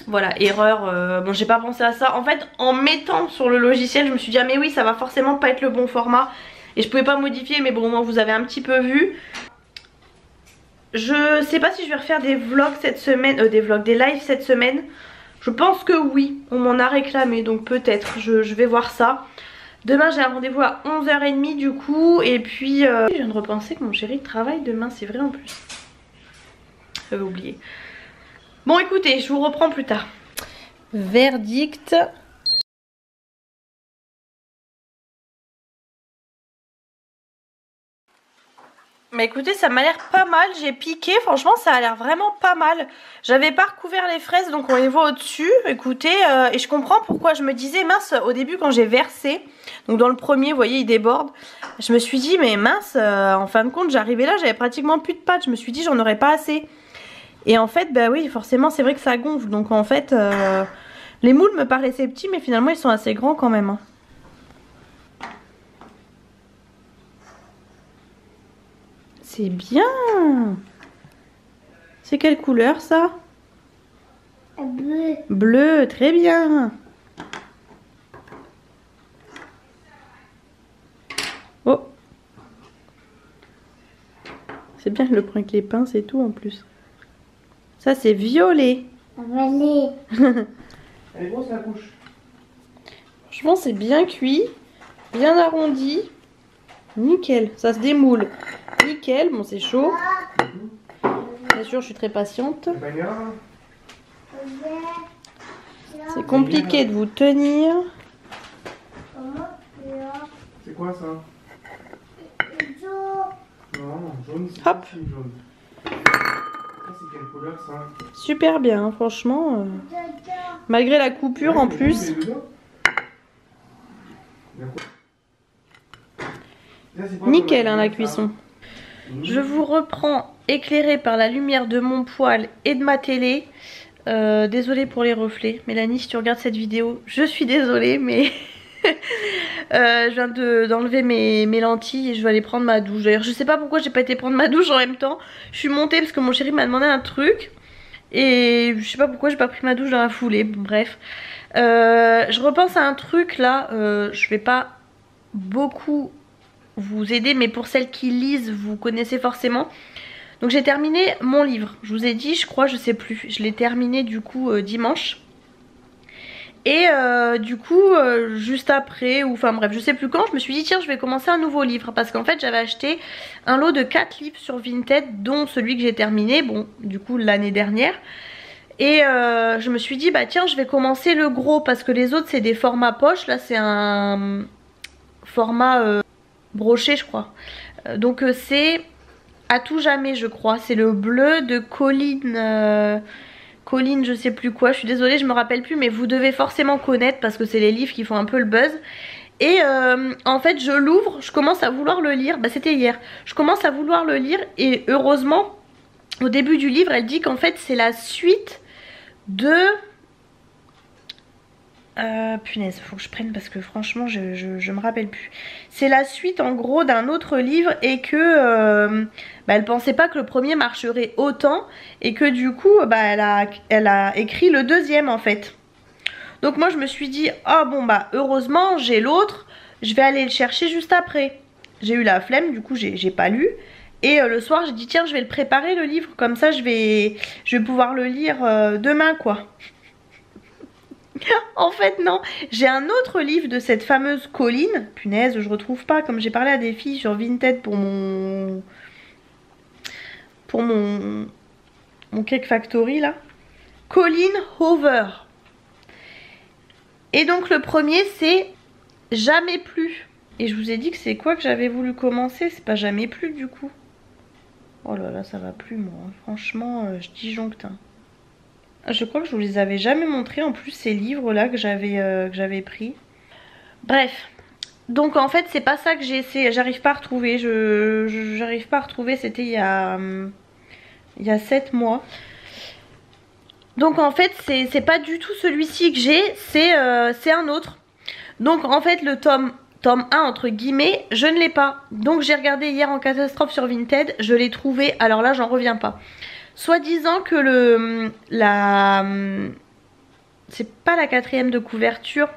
Speaker 1: Voilà, erreur, bon j'ai pas pensé à ça. En fait en mettant sur le logiciel je me suis dit ah mais oui ça va forcément pas être le bon format. Et je pouvais pas modifier mais bon au moins vous avez un petit peu vu. Je sais pas si je vais refaire des vlogs cette semaine, des lives cette semaine. Je pense que oui, on m'en a réclamé donc peut-être, je vais voir ça. Demain j'ai un rendez-vous à 11h30 du coup. Et puis je viens de repenser que mon chéri travaille demain, c'est vrai en plus. J'avais oublié. Bon écoutez, je vous reprends plus tard. Verdict. Bah écoutez, ça m'a l'air pas mal, j'ai piqué, franchement ça a l'air vraiment pas mal. J'avais pas recouvert les fraises donc on les voit au-dessus, écoutez, et je comprends pourquoi je me disais mince au début quand j'ai versé, donc dans le premier vous voyez il déborde, je me suis dit mais mince, en fin de compte j'arrivais là, j'avais pratiquement plus de pâte, je me suis dit j'en aurais pas assez. Et en fait bah oui forcément c'est vrai que ça gonfle, donc en fait les moules me paraissaient petits mais finalement ils sont assez grands quand même. C'est bien. C'est quelle couleur ça?
Speaker 3: Bleu.
Speaker 1: Bleu, très bien. Oh. C'est bien, je le prends avec les pinces et tout en plus. Ça c'est violet.
Speaker 3: Avalé.
Speaker 2: Elle est grosse la couche.
Speaker 1: Franchement c'est bien cuit, bien arrondi. Nickel, ça se démoule. Nickel, bon c'est chaud. Bien sûr je suis très patiente. C'est compliqué de vous tenir.
Speaker 2: C'est quoi ça? Non, jaune, c'est
Speaker 1: hop.
Speaker 2: Jaune. C'est quelle couleur ça?
Speaker 1: Super bien, hein, franchement. Malgré la coupure en plus. Nickel hein, la cuisson. Je vous reprends éclairé par la lumière de mon poêle et de ma télé. Désolée pour les reflets. Mélanie, si tu regardes cette vidéo, je suis désolée, mais je viens d'enlever mes lentilles et je vais aller prendre ma douche. D'ailleurs, je sais pas pourquoi j'ai pas été prendre ma douche en même temps. Je suis montée parce que mon chéri m'a demandé un truc. Et je sais pas pourquoi j'ai pas pris ma douche dans la foulée. Bon, bref. Je repense à un truc là. Je vais pas beaucoup vous aider, mais pour celles qui lisent, vous connaissez forcément. Donc j'ai terminé mon livre, je vous ai dit, je crois, je sais plus, je l'ai terminé du coup dimanche. Et du coup juste après, ou enfin bref, je sais plus quand, je me suis dit tiens je vais commencer un nouveau livre. Parce qu'en fait j'avais acheté un lot de 4 livres sur Vinted, dont celui que j'ai terminé, bon du coup l'année dernière. Et je me suis dit bah tiens je vais commencer le gros, parce que les autres c'est des formats poche, là c'est un format broché je crois. Donc c'est à tout jamais je crois, c'est le bleu de Colline, Colline je sais plus quoi, je suis désolée je me rappelle plus, mais vous devez forcément connaître parce que c'est les livres qui font un peu le buzz. Et en fait je l'ouvre, je commence à vouloir le lire, bah c'était hier, je commence à vouloir le lire et heureusement au début du livre elle dit qu'en fait c'est la suite de... punaise, faut que je prenne parce que franchement je me rappelle plus. C'est la suite en gros d'un autre livre et que bah, elle pensait pas que le premier marcherait autant et que du coup bah, elle a écrit le deuxième en fait. Donc moi je me suis dit oh bon bah heureusement j'ai l'autre, je vais aller le chercher juste après. J'ai eu la flemme, du coup j'ai pas lu. Et le soir j'ai dit tiens je vais le préparer le livre, comme ça je vais pouvoir le lire demain quoi. En fait non, j'ai un autre livre de cette fameuse Colline. Punaise, je retrouve pas, comme j'ai parlé à des filles sur Vinted pour mon Cake Factory là. Colline Hoover. Et donc le premier c'est Jamais plus. Et je vous ai dit que c'est quoi que j'avais voulu commencer, c'est pas Jamais plus du coup. Oh là là ça va plus moi, franchement je disjoncte hein. Je crois que je vous les avais jamais montrés en plus ces livres là que j'avais pris. Bref, donc en fait c'est pas ça que j'ai essayé, j'arrive pas à retrouver, j'arrive pas à retrouver, c'était il y a 7 mois. Donc en fait c'est pas du tout celui-ci que j'ai, c'est un autre. Donc en fait le tome 1 entre guillemets je ne l'ai pas. Donc j'ai regardé hier en catastrophe sur Vinted, je l'ai trouvé, alors là j'en reviens pas. Soit disant que c'est pas la 4e de couverture,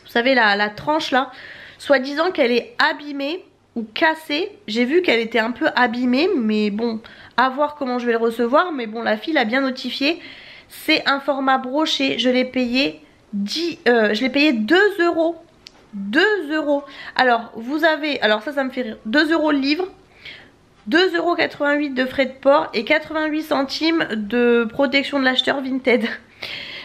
Speaker 1: vous savez la tranche là, soit disant qu'elle est abîmée ou cassée. J'ai vu qu'elle était un peu abîmée, mais bon, à voir comment je vais le recevoir. Mais bon, la fille l'a bien notifié. C'est un format broché, je l'ai payé 2 €. 2 €. Alors vous avez, alors ça me fait rire, 2 € le livre, 2,88 € de frais de port et 88 centimes de protection de l'acheteur Vinted.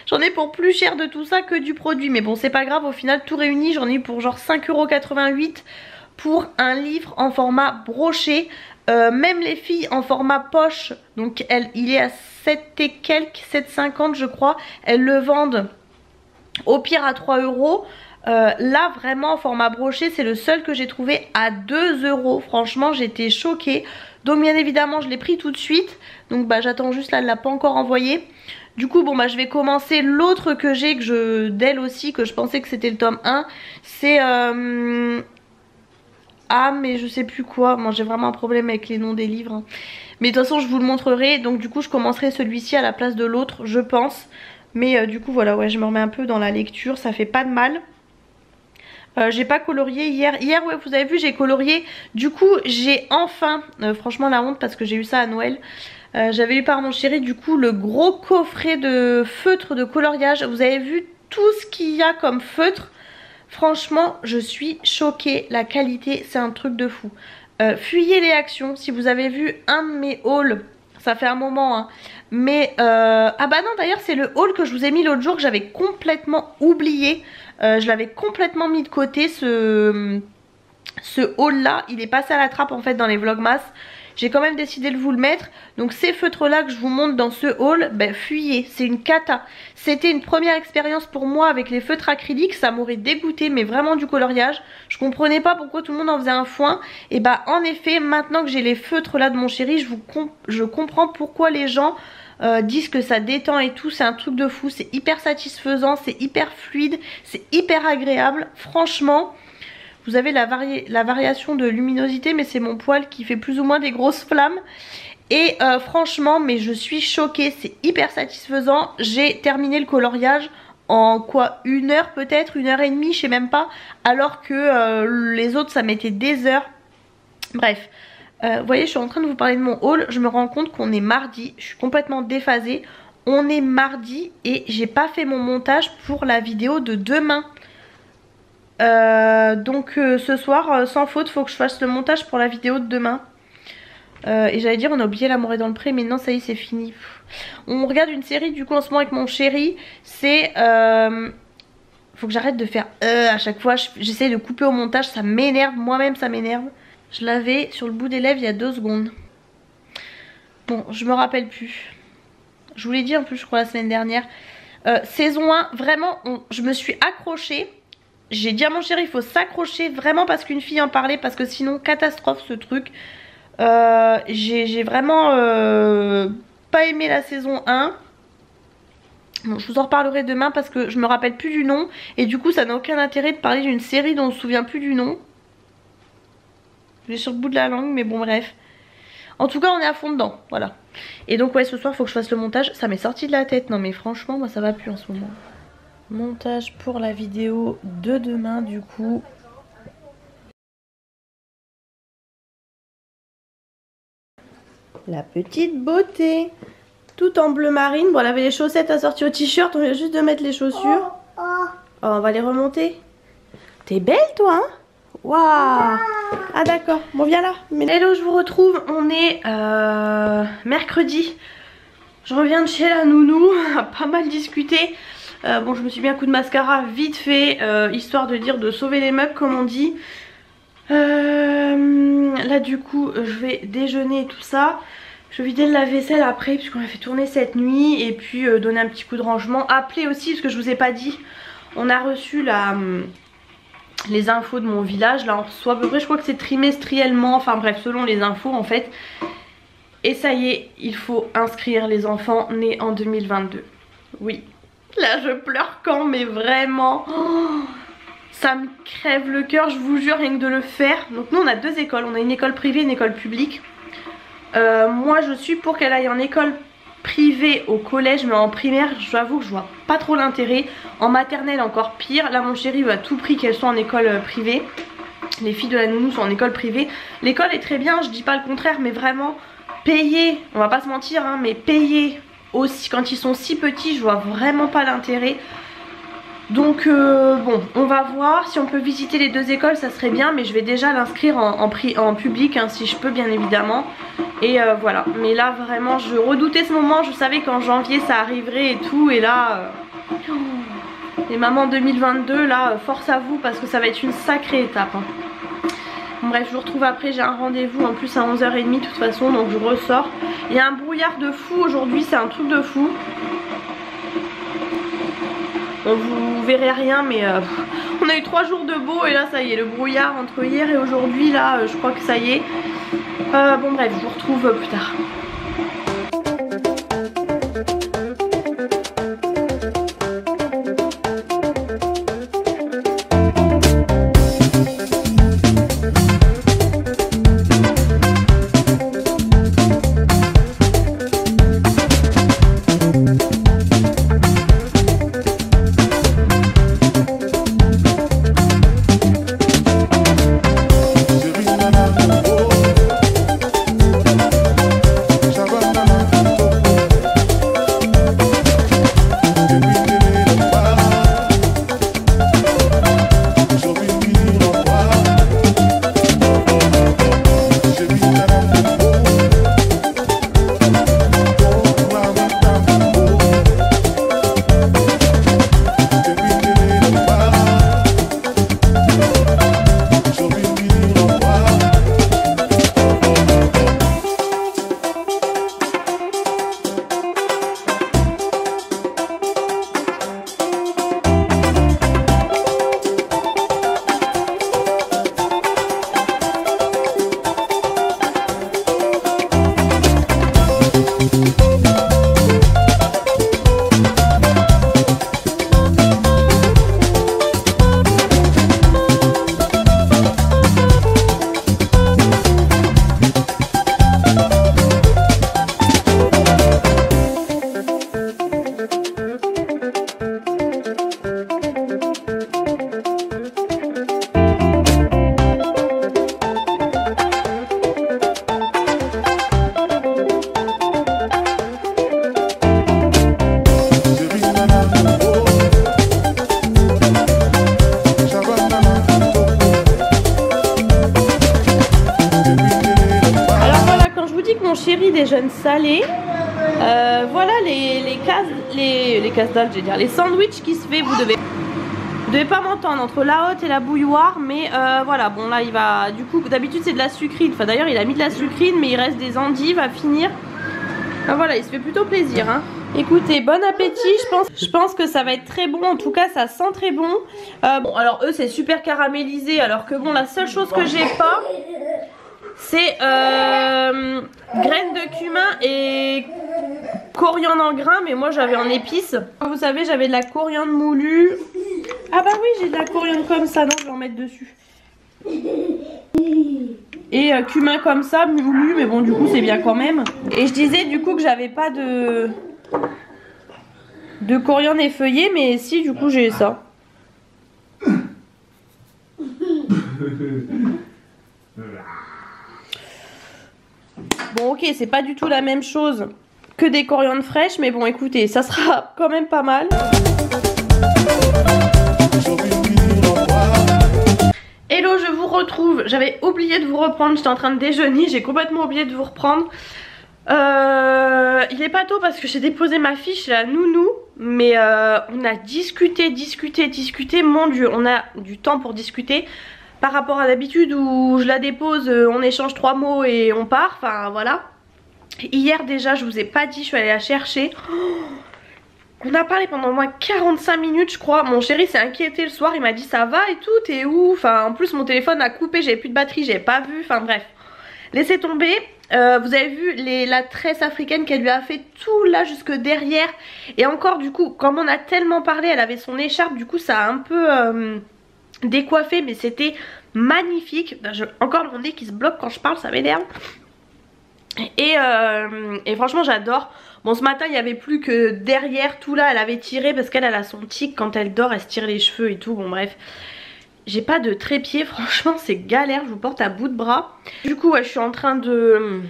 Speaker 1: J'en ai pour plus cher de tout ça que du produit, mais bon c'est pas grave, au final tout réuni j'en ai eu pour genre 5,88 € pour un livre en format broché Même les filles en format poche, donc il est à 7 et quelques, 7,50 je crois, elles le vendent au pire à 3 €. Là vraiment en format broché c'est le seul que j'ai trouvé à 2 €. Franchement j'étais choquée. Donc bien évidemment je l'ai pris tout de suite. Donc bah j'attends juste là, elle l'a pas encore envoyé. Du coup bon bah je vais commencer l'autre que j'ai, d'elle aussi, que je pensais que c'était le tome 1. C'est ah mais je sais plus quoi. Moi j'ai vraiment un problème avec les noms des livres hein. Mais de toute façon je vous le montrerai. Donc du coup je commencerai celui-ci à la place de l'autre je pense. Mais du coup voilà, ouais, je me remets un peu dans la lecture, ça fait pas de mal. J'ai pas colorié hier. Hier ouais vous avez vu j'ai colorié. Du coup j'ai enfin, franchement la honte parce que j'ai eu ça à Noël. J'avais eu par mon chéri du coup le gros coffret de feutres de coloriage. Vous avez vu tout ce qu'il y a comme feutre. Franchement je suis choquée. La qualité c'est un truc de fou. Fuyez les actions. Si vous avez vu un de mes hauls, ça fait un moment hein. Mais ah bah non d'ailleurs c'est le haul que je vous ai mis l'autre jour que j'avais complètement oublié. Je l'avais complètement mis de côté ce haul là. Il est passé à la trappe en fait dans les vlogmas. J'ai quand même décidé de vous le mettre. Donc ces feutres là que je vous montre dans ce haul, ben fuyez, c'est une cata. C'était une première expérience pour moi avec les feutres acryliques. Ça m'aurait dégoûté mais vraiment du coloriage. Je comprenais pas pourquoi tout le monde en faisait un foin. Et bah en effet maintenant que j'ai les feutres là de mon chéri, je comprends pourquoi les gens disent que ça détend et tout. C'est un truc de fou, c'est hyper satisfaisant, c'est hyper fluide, c'est hyper agréable. Franchement vous avez la variation de luminosité, mais c'est mon poil qui fait plus ou moins des grosses flammes. Et franchement mais je suis choquée, c'est hyper satisfaisant. J'ai terminé le coloriage en quoi, 1 heure peut-être, 1h30 je sais même pas. Alors que les autres ça mettait des heures. Bref. Vous voyez je suis en train de vous parler de mon haul. Je me rends compte qu'on est mardi. Je suis complètement déphasée. On est mardi et j'ai pas fait mon montage pour la vidéo de demain. Donc ce soir sans faute faut que je fasse le montage pour la vidéo de demain. Et j'allais dire on a oublié L'amour est dans le pré, mais non ça y est c'est fini. On regarde une série du coup en ce moment avec mon chéri. C'est faut que j'arrête de faire à chaque fois. J'essaie de couper au montage, ça m'énerve, moi-même ça m'énerve. Je l'avais sur le bout des lèvres il y a 2 secondes. Bon je me rappelle plus. Je vous l'ai dit en plus je crois la semaine dernière. Saison 1 vraiment je me suis accrochée. J'ai dit à mon chéri il faut s'accrocher vraiment parce qu'une fille en parlait, parce que sinon catastrophe ce truc. J'ai vraiment pas aimé la saison 1. Bon je vous en reparlerai demain parce que je me rappelle plus du nom. Et du coup ça n'a aucun intérêt de parler d'une série dont on se souvient plus du nom. J'ai sur le bout de la langue mais bon bref. En tout cas on est à fond dedans, voilà. Et donc ouais ce soir faut que je fasse le montage. Ça m'est sorti de la tête, non mais franchement moi ça va plus en ce moment. Montage pour la vidéo de demain du coup. La petite beauté. Tout en bleu marine. Bon elle avait les chaussettes assorties au t-shirt. On vient juste de mettre les chaussures. Oh on va les remonter. T'es belle toi hein. Waouh. Ah d'accord. Bon viens là. Hello je vous retrouve. On est mercredi. Je reviens de chez la nounou. On a pas mal discuté. Bon je me suis mis un coup de mascara vite fait, histoire de dire de sauver les meubles comme on dit. Là du coup je vais déjeuner et tout ça. Je vais vider le lave-vaisselle après puisqu'on a fait tourner cette nuit. Et puis donner un petit coup de rangement. Appeler aussi parce que je vous ai pas dit. On a reçu les infos de mon village. Là on reçoit à peu près, je crois que c'est trimestriellement. Enfin bref selon les infos en fait. Et ça y est, il faut inscrire les enfants nés en 2022. Oui. Là je pleure quand mais vraiment ça me crève le cœur, je vous jure, rien que de le faire. Donc nous on a 2 écoles, on a une école privée et une école publique. Moi je suis pour qu'elle aille en école privée au collège, mais en primaire j'avoue que je vois pas trop l'intérêt. En maternelle encore pire, là mon chéri veut à tout prix qu'elle soit en école privée. Les filles de la nounou sont en école privée. L'école est très bien, je dis pas le contraire, mais vraiment payer, on va pas se mentir hein, mais payer aussi quand ils sont si petits, je vois vraiment pas l'intérêt. Donc bon on va voir si on peut visiter les 2 écoles, ça serait bien. Mais je vais déjà l'inscrire en public hein, si je peux bien évidemment. Et voilà, mais là vraiment je redoutais ce moment. Je savais qu'en janvier ça arriverait et tout. Et là les mamans 2022 là, force à vous parce que ça va être une sacrée étape hein. bref, je vous retrouve après, j'ai un rendez-vous en plus à 11h30 de toute façon, donc je ressors. Il y a un brouillard de fou aujourd'hui, c'est un truc de fou. Bon, vous verrez rien, mais on a eu 3 jours de beau et là ça y est, le brouillard entre hier et aujourd'hui, là je crois que ça y est. Bon bref, je vous retrouve plus tard. Déjeune salé. Voilà les casse-dalles, je veux dire, les sandwichs qui se fait. Vous devez pas m'entendre entre la hotte et la bouilloire, mais voilà, bon là il va, du coup d'habitude c'est de la sucrine, enfin d'ailleurs il a mis de la sucrine, mais il reste des endives à finir. Ah, voilà, il se fait plutôt plaisir, hein. Écoutez, bon appétit, je pense que ça va être très bon, en tout cas ça sent très bon. Bon alors eux c'est super caramélisé, alors que bon la seule chose que j'ai pas, c'est graines de cumin et coriandre en grains, mais moi j'avais en épices. Vous savez, j'avais de la coriandre moulue. Ah bah oui, j'ai de la coriandre comme ça, non je vais en mettre dessus. Et cumin comme ça, moulu, mais bon du coup c'est bien quand même. Et je disais du coup que j'avais pas de coriandre effeuillée, mais si du coup j'ai ça. Bon ok, c'est pas du tout la même chose que des coriandres fraîches, mais bon écoutez, ça sera quand même pas mal. Hello, je vous retrouve. J'avais oublié de vous reprendre, j'étais en train de déjeuner, j'ai complètement oublié de vous reprendre. Il est pas tôt parce que j'ai déposé ma fiche à nounou, mais on a discuté, mon dieu, on a du temps pour discuter. Par rapport à d'habitude où je la dépose, on échange 3 mots et on part, enfin voilà. Hier déjà, je vous ai pas dit, je suis allée la chercher. On a parlé pendant au moins 45 minutes je crois. Mon chéri s'est inquiété le soir, il m'a dit ça va et tout, t'es où? Enfin en plus mon téléphone a coupé, j'avais plus de batterie, j'avais pas vu, enfin bref. Laissez tomber. Vous avez vu la tresse africaine qu'elle lui a fait tout là jusque derrière. Et encore du coup, comme on a tellement parlé, elle avait son écharpe, du coup ça a un peu décoiffé, mais c'était magnifique. Encore mon nez qui se bloque quand je parle, ça m'énerve. Et franchement j'adore. Bon ce matin il n'y avait plus que derrière tout là, elle avait tiré parce qu'elle a son tic, quand elle dort elle se tire les cheveux et tout, bon bref. J'ai pas de trépied, franchement c'est galère, je vous porte à bout de bras. Du coup ouais, je suis en train de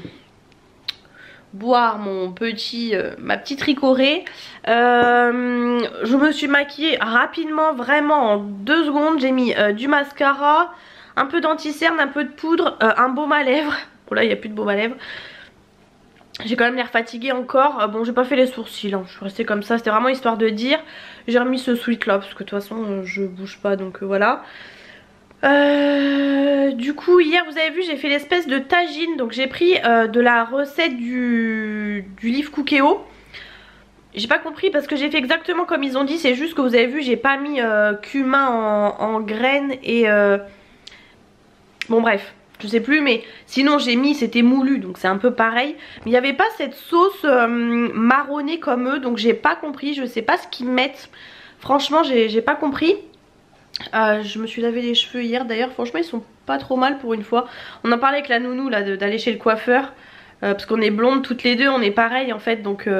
Speaker 1: boire mon petit, ma petite ricorée. Je me suis maquillée rapidement, vraiment en 2 secondes. J'ai mis du mascara, un peu d'anti-cerne, un peu de poudre, un baume à lèvres. Bon là il n'y a plus de baume à lèvres. J'ai quand même l'air fatiguée encore. Bon j'ai pas fait les sourcils, hein. Je suis restée comme ça, c'était vraiment histoire de dire. J'ai remis ce sweat là parce que de toute façon je bouge pas, donc voilà. Du coup hier vous avez vu j'ai fait l'espèce de tagine. Donc j'ai pris de la recette du livre Cookéo. J'ai pas compris parce que j'ai fait exactement comme ils ont dit. C'est juste que vous avez vu j'ai pas mis cumin en graines et bon bref je sais plus, mais sinon j'ai mis, c'était moulu donc c'est un peu pareil. Mais il n'y avait pas cette sauce marronnée comme eux, donc j'ai pas compris, je sais pas ce qu'ils mettent. Franchement j'ai pas compris. Je me suis lavé les cheveux hier d'ailleurs, franchement ils sont pas trop mal pour une fois. On en parlait avec la nounou là d'aller chez le coiffeur. Parce qu'on est blondes toutes les deux, on est pareil en fait, donc et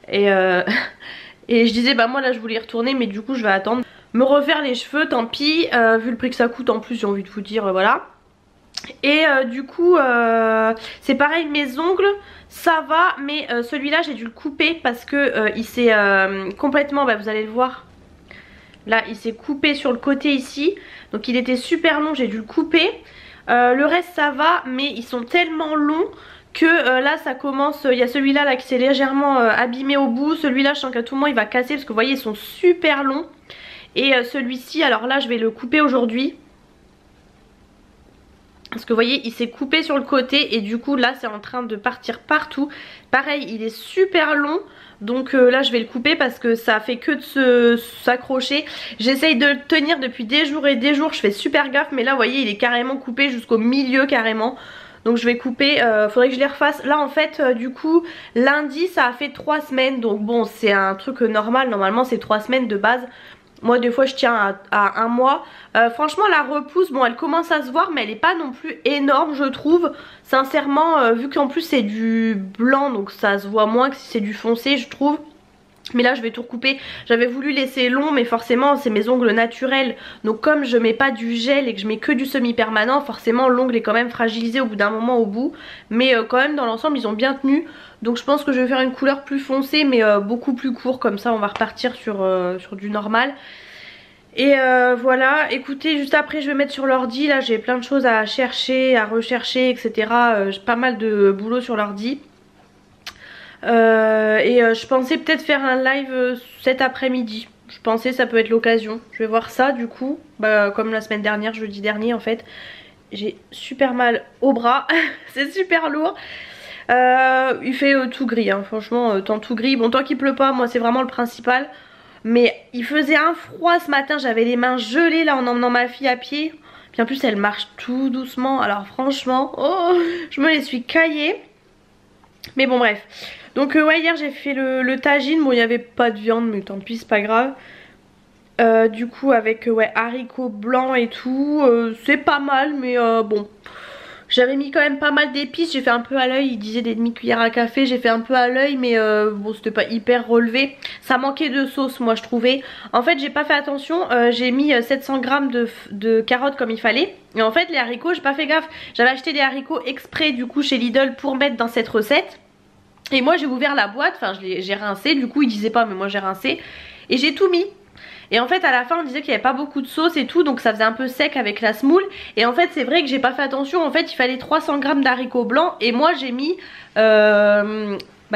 Speaker 1: je disais bah moi là je voulais y retourner, mais du coup je vais attendre. Me refaire les cheveux, tant pis, vu le prix que ça coûte en plus j'ai envie de vous dire, voilà. Et du coup c'est pareil, mes ongles ça va, mais celui-là j'ai dû le couper parce que il s'est complètement, bah, vous allez le voir, là il s'est coupé sur le côté ici, donc il était super long, j'ai dû le couper. Le reste ça va, mais ils sont tellement longs que là ça commence, il y a celui-là là, qui s'est légèrement abîmé au bout, celui-là je sens qu'à tout moment il va casser parce que vous voyez ils sont super longs. Et celui-ci, alors là je vais le couper aujourd'hui. Parce que vous voyez il s'est coupé sur le côté et du coup là c'est en train de partir partout. Pareil il est super long, donc là je vais le couper parce que ça fait que de s'accrocher. J'essaye de le tenir depuis des jours et des jours, je fais super gaffe, mais là vous voyez il est carrément coupé jusqu'au milieu carrément. Donc je vais couper, faudrait que je les refasse. Là en fait du coup lundi ça a fait 3 semaines, donc bon c'est un truc normal, normalement c'est 3 semaines de base. Moi des fois je tiens à 1 mois. Franchement la repousse, bon elle commence à se voir, mais elle est pas non plus énorme je trouve. Sincèrement vu qu'en plus c'est du blanc, donc ça se voit moins que si c'est du foncé je trouve. Mais là je vais tout recouper. J'avais voulu laisser long, mais forcément c'est mes ongles naturels, donc comme je mets pas du gel et que je mets que du semi-permanent, forcément l'ongle est quand même fragilisé au bout d'un moment au bout. Mais quand même dans l'ensemble ils ont bien tenu. Donc je pense que je vais faire une couleur plus foncée, mais beaucoup plus court, comme ça on va repartir sur du normal. Et voilà, écoutez, juste après je vais mettre sur l'ordi, là j'ai plein de choses à chercher, à rechercher, etc. J'ai pas mal de boulot sur l'ordi. Je pensais peut-être faire un live cet après-midi. Je pensais ça peut être l'occasion. Je vais voir ça du coup, bah, comme la semaine dernière, jeudi dernier en fait. J'ai super mal au bras, c'est super lourd. Il fait tout gris, hein. Franchement tant tout gris. Bon tant qu'il pleut pas, moi c'est vraiment le principal. Mais il faisait un froid ce matin, j'avais les mains gelées là en emmenant ma fille à pied. Puis en plus elle marche tout doucement, alors franchement, oh, je me les suis caillées. Mais bon bref. Donc ouais hier j'ai fait le tagine, bon il n'y avait pas de viande mais tant pis c'est pas grave. Du coup avec ouais haricots blancs et tout, c'est pas mal mais bon. J'avais mis quand même pas mal d'épices, j'ai fait un peu à l'œil, il disait des demi-cuillères à café, j'ai fait un peu à l'œil mais bon c'était pas hyper relevé. Ça manquait de sauce moi je trouvais. En fait j'ai pas fait attention, j'ai mis 700 g de carottes comme il fallait. Et en fait les haricots j'ai pas fait gaffe, j'avais acheté des haricots exprès du coup chez Lidl pour mettre dans cette recette. Et moi j'ai ouvert la boîte, enfin j'ai rincé, du coup il disait pas mais moi j'ai rincé. Et j'ai tout mis. Et en fait à la fin on disait qu'il n'y avait pas beaucoup de sauce et tout, donc ça faisait un peu sec avec la semoule. Et en fait c'est vrai que j'ai pas fait attention, en fait il fallait 300 g d'haricots blancs. Et moi j'ai mis, bah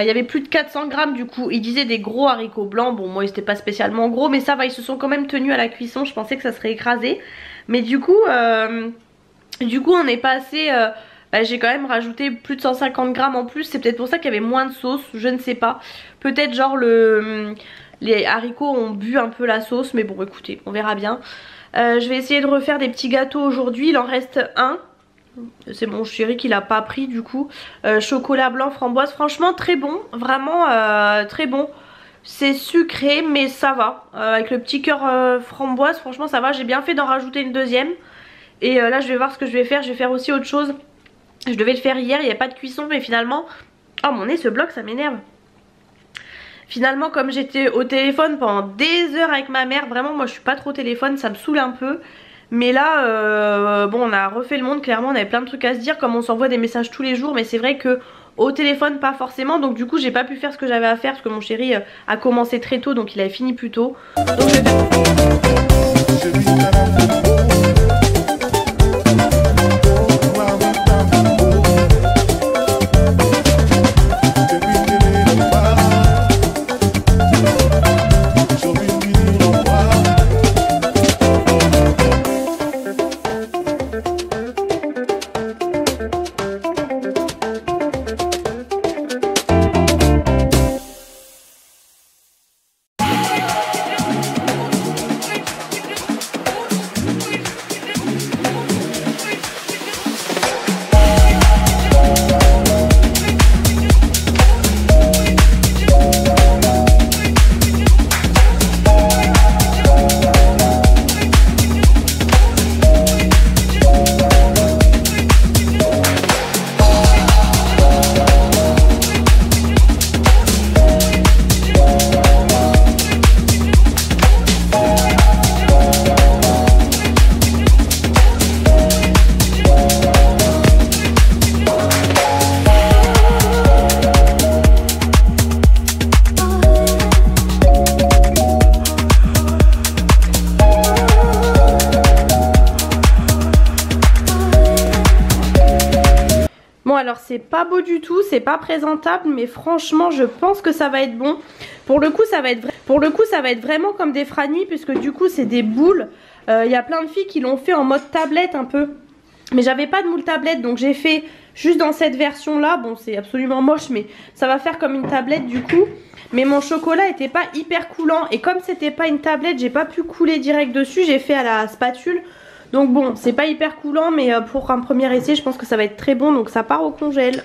Speaker 1: il y avait plus de 400 g du coup. Il disait des gros haricots blancs, bon moi ils étaient pas spécialement gros, mais ça va, ils se sont quand même tenus à la cuisson. Je pensais que ça serait écrasé. Mais du coup on est passé... j'ai quand même rajouté plus de 150 g en plus. C'est peut-être pour ça qu'il y avait moins de sauce, je ne sais pas. Peut-être genre les haricots ont bu un peu la sauce, mais bon écoutez on verra bien. Je vais essayer de refaire des petits gâteaux aujourd'hui, il en reste un. C'est mon chéri qui l'a pas pris du coup. Chocolat blanc framboise, franchement très bon, vraiment très bon. C'est sucré mais ça va, avec le petit cœur framboise franchement ça va. J'ai bien fait d'en rajouter une deuxième. Et là je vais voir ce que je vais faire, je vais faire aussi autre chose. Je devais le faire hier, il n'y a pas de cuisson mais finalement... Oh mon nez se bloque, ça m'énerve. Finalement comme j'étais au téléphone pendant des heures avec ma mère, vraiment moi je suis pas trop au téléphone, ça me saoule un peu. Mais là bon on a refait le monde, clairement on avait plein de trucs à se dire, comme on s'envoie des messages tous les jours. Mais c'est vrai que au téléphone pas forcément, donc du coup j'ai pas pu faire ce que j'avais à faire parce que mon chéri a commencé très tôt, donc il avait fini plus tôt. Donc je vais c'est pas beau du tout, c'est pas présentable, mais franchement je pense que ça va être bon. Pour le coup ça va être vraiment comme des Franny, puisque du coup c'est des boules. Y a plein de filles qui l'ont fait en mode tablette un peu, mais j'avais pas de moule tablette, donc j'ai fait juste dans cette version là. Bon, c'est absolument moche, mais ça va faire comme une tablette du coup. Mais mon chocolat était pas hyper coulant, et comme c'était pas une tablette, j'ai pas pu couler direct dessus, j'ai fait à la spatule. Donc bon, c'est pas hyper coulant, mais pour un premier essai, je pense que ça va être très bon, donc ça part au congèle.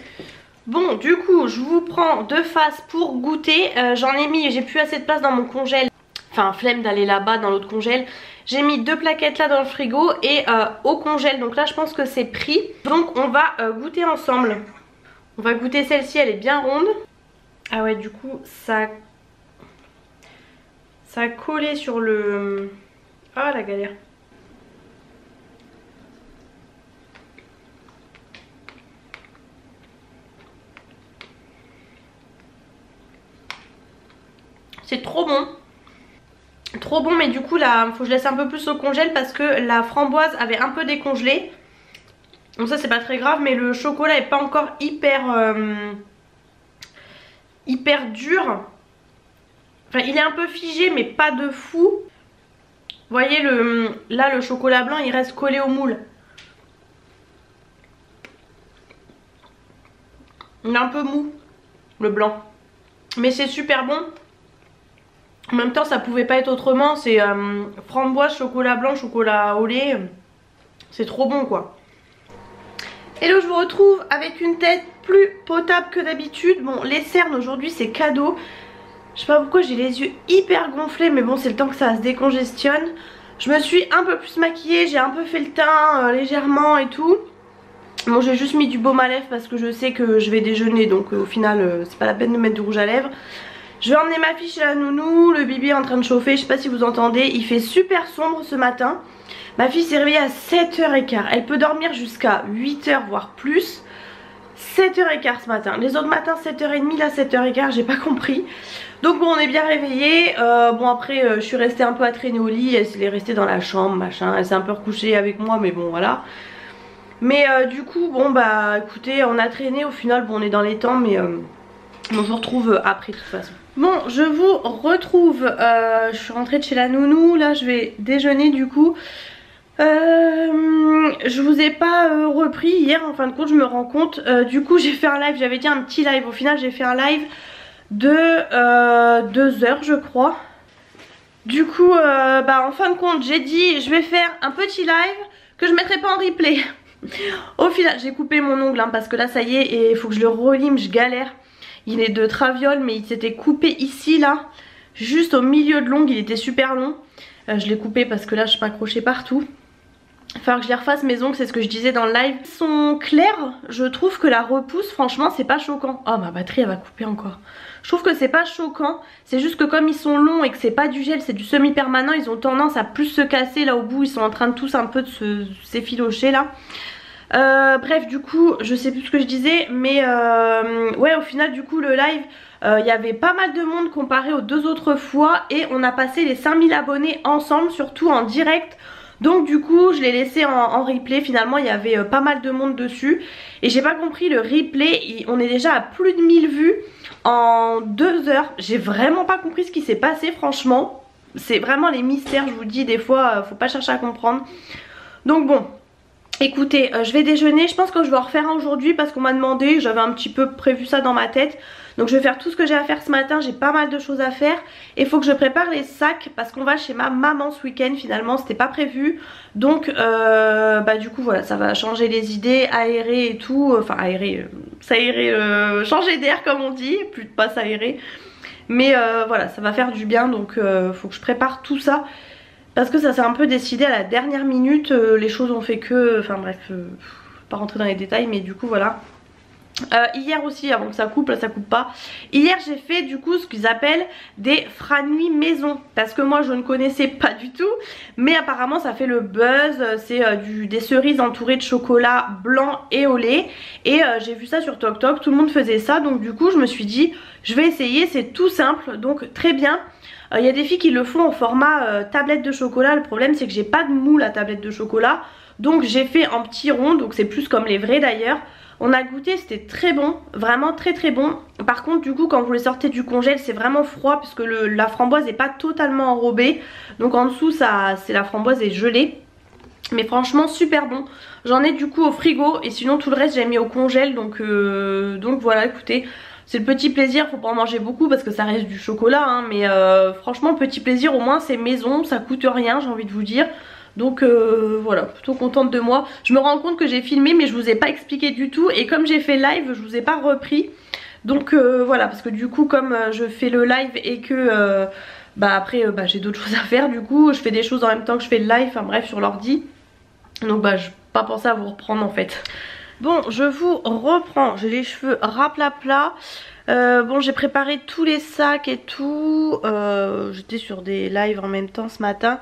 Speaker 1: Bon, du coup, je vous prends deux faces pour goûter. J'en ai mis, j'ai plus assez de place dans mon congèle. Enfin, flemme d'aller là-bas dans l'autre congèle. J'ai mis deux plaquettes là dans le frigo et au congèle. Donc là, je pense que c'est pris. Donc on va goûter ensemble. On va goûter celle-ci, elle est bien ronde. Ah ouais, du coup, ça a collé sur le... Ah, la galère. C'est trop bon. Trop bon, mais du coup là, faut que je laisse un peu plus au congèle parce que la framboise avait un peu décongelé. Donc ça c'est pas très grave, mais le chocolat est pas encore hyper dur. Enfin, il est un peu figé, mais pas de fou. Vous voyez, là le chocolat blanc il reste collé au moule. Il est un peu mou, le blanc. Mais c'est super bon. En même temps ça pouvait pas être autrement. C'est framboise, chocolat blanc, chocolat au lait. C'est trop bon quoi. Hello, je vous retrouve avec une tête plus potable que d'habitude. Bon, les cernes aujourd'hui c'est cadeau. Je sais pas pourquoi j'ai les yeux hyper gonflés, mais bon c'est le temps que ça se décongestionne. Je me suis un peu plus maquillée, j'ai un peu fait le teint légèrement et tout. Bon, j'ai juste mis du baume à lèvres parce que je sais que je vais déjeuner, donc au final c'est pas la peine de mettre du rouge à lèvres. Je vais emmener ma fille chez la nounou, le bibi est en train de chauffer, je sais pas si vous entendez, il fait super sombre ce matin. Ma fille s'est réveillée à 7h15, elle peut dormir jusqu'à 8h voire plus. 7h15 ce matin, les autres matins 7h30, là 7h15, j'ai pas compris. Donc bon, on est bien réveillés. Bon après je suis restée un peu à traîner au lit, elle est restée dans la chambre machin, elle s'est un peu recouchée avec moi, mais bon voilà. Mais du coup bon bah écoutez, on a traîné, au final bon on est dans les temps, mais bon, je vous retrouve après de toute façon. Bon, je vous retrouve, je suis rentrée de chez la nounou, là je vais déjeuner du coup. Je vous ai pas repris hier, en fin de compte je me rends compte. Du coup j'ai fait un live, j'avais dit un petit live, au final j'ai fait un live de 2 heures je crois. Du coup bah en fin de compte j'ai dit je vais faire un petit live que je mettrai pas en replay. Au final j'ai coupé mon ongle hein, parce que là ça y est, et il faut que je le relime, je galère. Il est de traviole mais il s'était coupé ici là, juste au milieu de l'ongle, il était super long. Je l'ai coupé parce que là je m'accrochais partout. Il va falloir que je les refasse mes ongles, c'est ce que je disais dans le live. Ils sont clairs, je trouve que la repousse franchement c'est pas choquant. Oh ma batterie elle va couper encore. Je trouve que c'est pas choquant, c'est juste que comme ils sont longs et que c'est pas du gel, c'est du semi-permanent, ils ont tendance à plus se casser là au bout, ils sont en train de tous un peu de s'effilocher là. Bref du coup je sais plus ce que je disais, mais ouais au final du coup le live il y avait pas mal de monde comparé aux 2 autres fois, et on a passé les 5000 abonnés ensemble, surtout en direct. Donc du coup je l'ai laissé en replay, finalement il y avait pas mal de monde dessus. Et j'ai pas compris le replay, on est déjà à plus de 1000 vues en 2 heures. J'ai vraiment pas compris ce qui s'est passé franchement. C'est vraiment les mystères, je vous dis, des fois faut pas chercher à comprendre. Donc bon, écoutez, je vais déjeuner, je pense que je vais en refaire un aujourd'hui parce qu'on m'a demandé, j'avais un petit peu prévu ça dans ma tête. Donc je vais faire tout ce que j'ai à faire ce matin, j'ai pas mal de choses à faire. Et il faut que je prépare les sacs parce qu'on va chez ma maman ce week-end, finalement c'était pas prévu. Donc bah du coup voilà, ça va changer les idées, aérer et tout. Enfin aérer, s'aérer, changer d'air comme on dit, plus de pas s'aérer. Mais voilà, ça va faire du bien, donc faut que je prépare tout ça. Parce que ça s'est un peu décidé à la dernière minute, les choses ont fait que... Enfin bref, pas rentrer dans les détails, mais du coup voilà. Hier aussi, avant que ça coupe, là ça coupe pas. Hier j'ai fait du coup ce qu'ils appellent des Franny maison. Parce que moi je ne connaissais pas du tout. Mais apparemment ça fait le buzz. C'est des cerises entourées de chocolat blanc et au lait. Et j'ai vu ça sur TokTok, tout le monde faisait ça. Donc du coup je me suis dit, je vais essayer, c'est tout simple. Donc très bien. Il y a des filles qui le font au format tablette de chocolat. Le problème c'est que j'ai pas de moule à tablette de chocolat. Donc j'ai fait en petit rond, donc c'est plus comme les vrais d'ailleurs. On a goûté, c'était très bon, vraiment très très bon. Par contre du coup quand vous les sortez du congèle c'est vraiment froid puisque la framboise n'est pas totalement enrobée. Donc en dessous c'est la framboise est gelée. Mais franchement super bon. J'en ai du coup au frigo et sinon tout le reste j'ai mis au congèle. Donc voilà, écoutez, c'est le petit plaisir, faut pas en manger beaucoup parce que ça reste du chocolat hein, mais franchement petit plaisir, au moins c'est maison, ça coûte rien, j'ai envie de vous dire. Donc voilà, plutôt contente de moi. Je me rends compte que j'ai filmé mais je vous ai pas expliqué du tout. Et comme j'ai fait live, je vous ai pas repris. Donc voilà, parce que du coup comme je fais le live et que après j'ai d'autres choses à faire. Du coup je fais des choses en même temps que je fais le live, enfin bref sur l'ordi. Donc je n'ai pas pensé à vous reprendre en fait. Bon, je vous reprends, j'ai les cheveux raplapla. Bon, j'ai préparé tous les sacs et tout. J'étais sur des lives en même temps ce matin.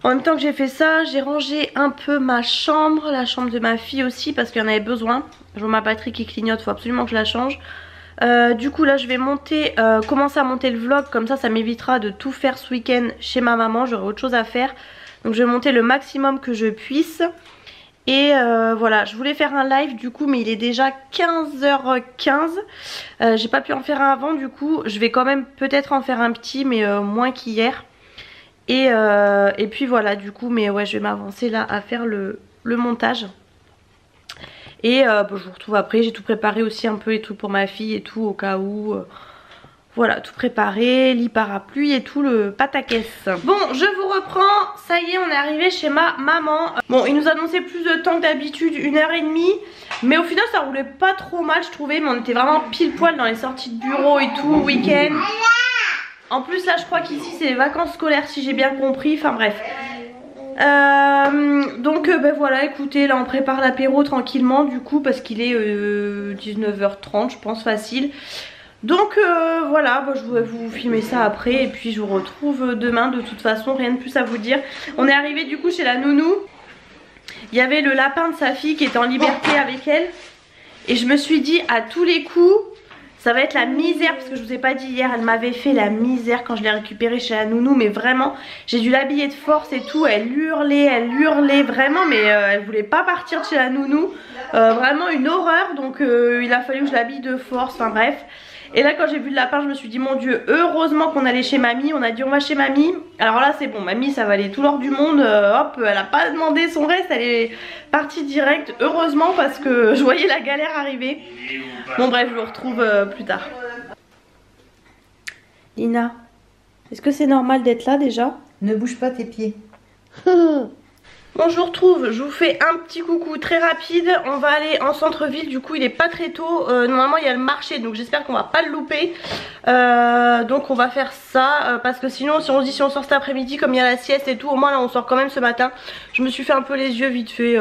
Speaker 1: En même temps que j'ai fait ça, j'ai rangé un peu ma chambre, la chambre de ma fille aussi parce qu'il y en avait besoin. Je vois ma batterie qui clignote, il faut absolument que je la change. Du coup là je vais commencer à monter le vlog, comme ça m'évitera de tout faire ce week-end chez ma maman, j'aurai autre chose à faire. Donc je vais monter le maximum que je puisse. Et voilà, je voulais faire un live du coup mais il est déjà 15h15. J'ai pas pu en faire un avant, du coup je vais quand même peut-être en faire un petit mais moins qu'hier. Et puis voilà du coup, mais ouais je vais m'avancer là à faire le montage. Et je vous retrouve après, j'ai tout préparé aussi un peu les trucs pour ma fille et tout au cas où. Voilà, tout préparé, lit parapluie et tout le pataquès. Bon, je vous reprends, ça y est on est arrivé chez ma maman. Bon, il nous annonçait plus de temps que d'habitude, 1h30. Mais au final ça roulait pas trop mal je trouvais. Mais on était vraiment pile poil dans les sorties de bureau et tout, le week-end. En plus là je crois qu'ici c'est les vacances scolaires si j'ai bien compris, enfin bref. Donc voilà, écoutez, là on prépare l'apéro tranquillement du coup parce qu'il est 19h30 je pense, facile. Donc voilà, je vais vous filmer ça après et puis je vous retrouve demain. De toute façon rien de plus à vous dire. On est arrivé du coup chez la nounou. Il y avait le lapin de sa fille qui était en liberté avec elle. Et je me suis dit à tous les coups ça va être la misère, parce que je vous ai pas dit hier, elle m'avait fait la misère quand je l'ai récupérée chez la nounou. Mais vraiment, j'ai dû l'habiller de force et tout. Elle hurlait vraiment, mais elle voulait pas partir de chez la nounou. Vraiment une horreur, donc il a fallu que je l'habille de force, enfin bref. Et là quand j'ai vu le lapin je me suis dit mon dieu, heureusement qu'on allait chez mamie. On a dit on va chez mamie. Alors là c'est bon, mamie ça valait tout l'or du monde. Hop, elle a pas demandé son reste, elle est partie direct. Heureusement parce que je voyais la galère arriver. Bon bref, je vous retrouve plus tard. Lina, est-ce que c'est normal d'être là déjà?
Speaker 4: Ne bouge pas tes pieds.
Speaker 1: Bon, je vous retrouve, je vous fais un petit coucou très rapide. On va aller en centre-ville, du coup il est pas très tôt. Normalement il y a le marché, donc j'espère qu'on va pas le louper. Donc on va faire ça, parce que sinon si on se dit si on sort cet après-midi, comme il y a la sieste et tout, au moins là on sort quand même ce matin. Je me suis fait un peu les yeux vite fait,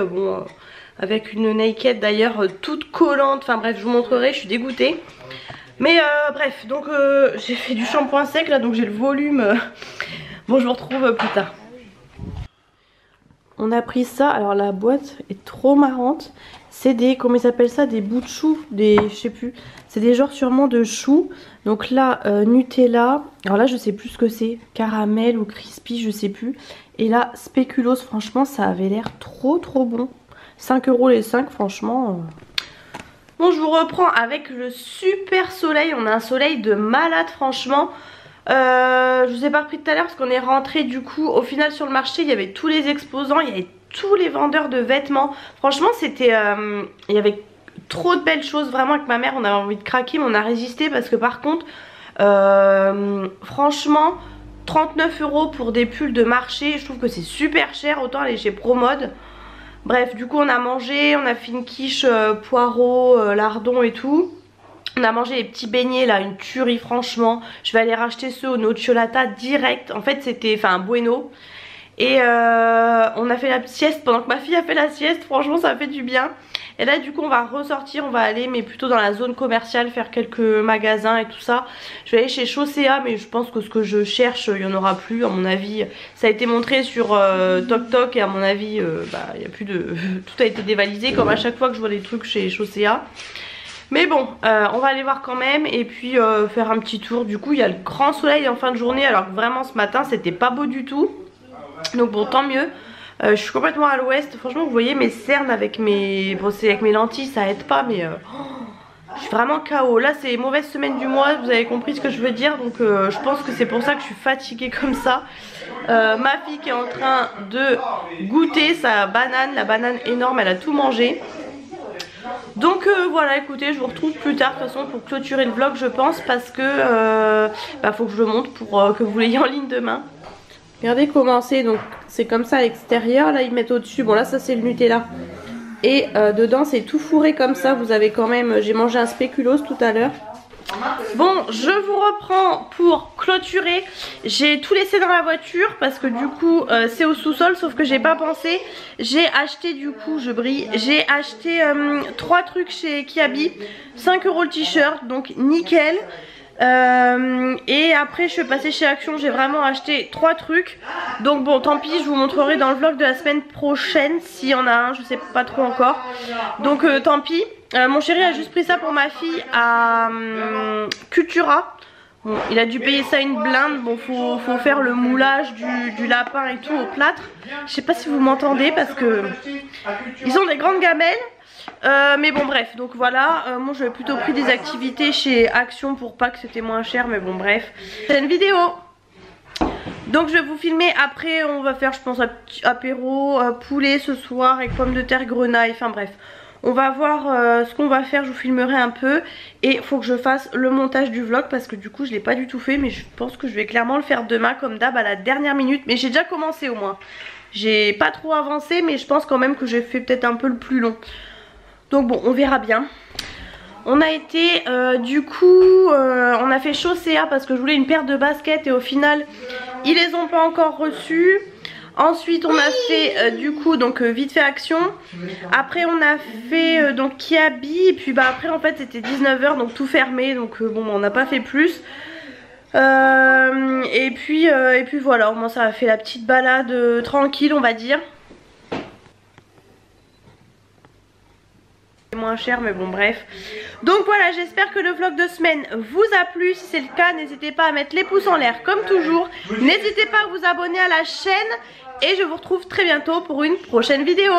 Speaker 1: avec une naked d'ailleurs toute collante. Enfin bref, je vous montrerai, je suis dégoûtée. Mais bref, donc j'ai fait du shampoing sec là, donc j'ai le volume. Bon, je vous retrouve plus tard. On a pris ça, alors la boîte est trop marrante. C'est des, comment ils appellent ça, des bouts de choux, je sais plus. C'est des genres sûrement de choux. Donc là, Nutella, alors là je sais plus ce que c'est, caramel ou crispy, je sais plus. Et là, spéculoos, franchement ça avait l'air trop bon. 5 € les 5, franchement. Bon, je vous reprends avec le super soleil, on a un soleil de malade franchement. Je vous ai pas repris tout à l'heure parce qu'on est rentré du coup. Au final sur le marché il y avait tous les exposants, il y avait tous les vendeurs de vêtements. Franchement c'était, il y avait trop de belles choses. Vraiment avec ma mère on avait envie de craquer, mais on a résisté parce que par contre franchement 39 € pour des pulls de marché, je trouve que c'est super cher. Autant aller chez Promode. Bref, du coup on a mangé, on a fait une quiche poireaux, lardons et tout. On a mangé les petits beignets là, une tuerie franchement. Je vais aller racheter ceux au nocciolata direct. En fait c'était, enfin un bueno. Et on a fait la sieste pendant que ma fille a fait la sieste. Franchement ça fait du bien. Et là du coup on va ressortir, on va aller mais plutôt dans la zone commerciale, faire quelques magasins et tout ça. Je vais aller chez Chaussea, mais je pense que ce que je cherche il n'y en aura plus à mon avis. Ça a été montré sur TokTok et à mon avis il y a plus de... Tout a été dévalisé comme à chaque fois que je vois des trucs chez Chaussea. Mais bon, on va aller voir quand même et puis faire un petit tour. Du coup il y a le grand soleil en fin de journée, alors que vraiment ce matin c'était pas beau du tout. Donc bon, tant mieux. Je suis complètement à l'ouest. Franchement vous voyez mes cernes avec mes... Bon c'est avec mes lentilles ça aide pas mais... Je suis vraiment KO. Là c'est mauvaise semaine du mois, vous avez compris ce que je veux dire. Donc je pense que c'est pour ça que je suis fatiguée comme ça. Ma fille qui est en train de goûter sa banane, la banane énorme, elle a tout mangé. Donc voilà, écoutez, je vous retrouve plus tard de toute façon pour clôturer le vlog je pense. Parce que faut que je le monte pour que vous l'ayez en ligne demain. Regardez comment c'est, donc c'est comme ça à l'extérieur. Là ils mettent au dessus, bon là ça c'est le Nutella. Et dedans c'est tout fourré comme ça. Vous avez quand même, j'ai mangé un spéculoos tout à l'heure. Bon, je vous reprends pour clôturer. J'ai tout laissé dans la voiture parce que du coup c'est au sous-sol. Sauf que j'ai pas pensé. J'ai acheté du coup, je brille. J'ai acheté 3 trucs chez Kiabi. 5 € le t-shirt, donc nickel. Et après je suis passée chez Action, j'ai vraiment acheté 3 trucs. Donc bon tant pis, je vous montrerai dans le vlog de la semaine prochaine s'il y en a un, je sais pas trop encore. Donc tant pis. Mon chéri a juste pris ça pour ma fille à Cultura. Bon, il a dû payer ça une blinde. Bon faut faire le moulage du lapin et tout au plâtre. Je sais pas si vous m'entendez parce que ils ont des grandes gamelles. Mais bon bref, donc voilà, moi j'avais plutôt pris des activités chez Action pour pas que c'était moins cher, mais bon bref. C'est une vidéo. Donc je vais vous filmer après, on va faire je pense un petit apéro, poulet ce soir avec pommes de terre, grenaille, enfin bref. On va voir ce qu'on va faire, je vous filmerai un peu. Et il faut que je fasse le montage du vlog parce que du coup je l'ai pas du tout fait. Mais je pense que je vais clairement le faire demain comme d'hab à la dernière minute. Mais j'ai déjà commencé au moins. J'ai pas trop avancé mais je pense quand même que j'ai fait peut-être un peu le plus long. Donc bon, on verra bien. On a été du coup, on a fait Chaussea parce que je voulais une paire de baskets et au final, ils les ont pas encore reçus. Ensuite on a fait du coup donc vite fait Action. Après on a fait donc Kiabi. Et puis bah après en fait c'était 19 h donc tout fermé. Donc bon on n'a pas fait plus. Et puis voilà, au moins ça a fait la petite balade tranquille on va dire. Moins cher mais bon bref. Donc voilà, j'espère que le vlog de semaine vous a plu. Si c'est le cas, n'hésitez pas à mettre les pouces en l'air comme toujours. N'hésitez pas à vous abonner à la chaîne. Et je vous retrouve très bientôt pour une prochaine vidéo.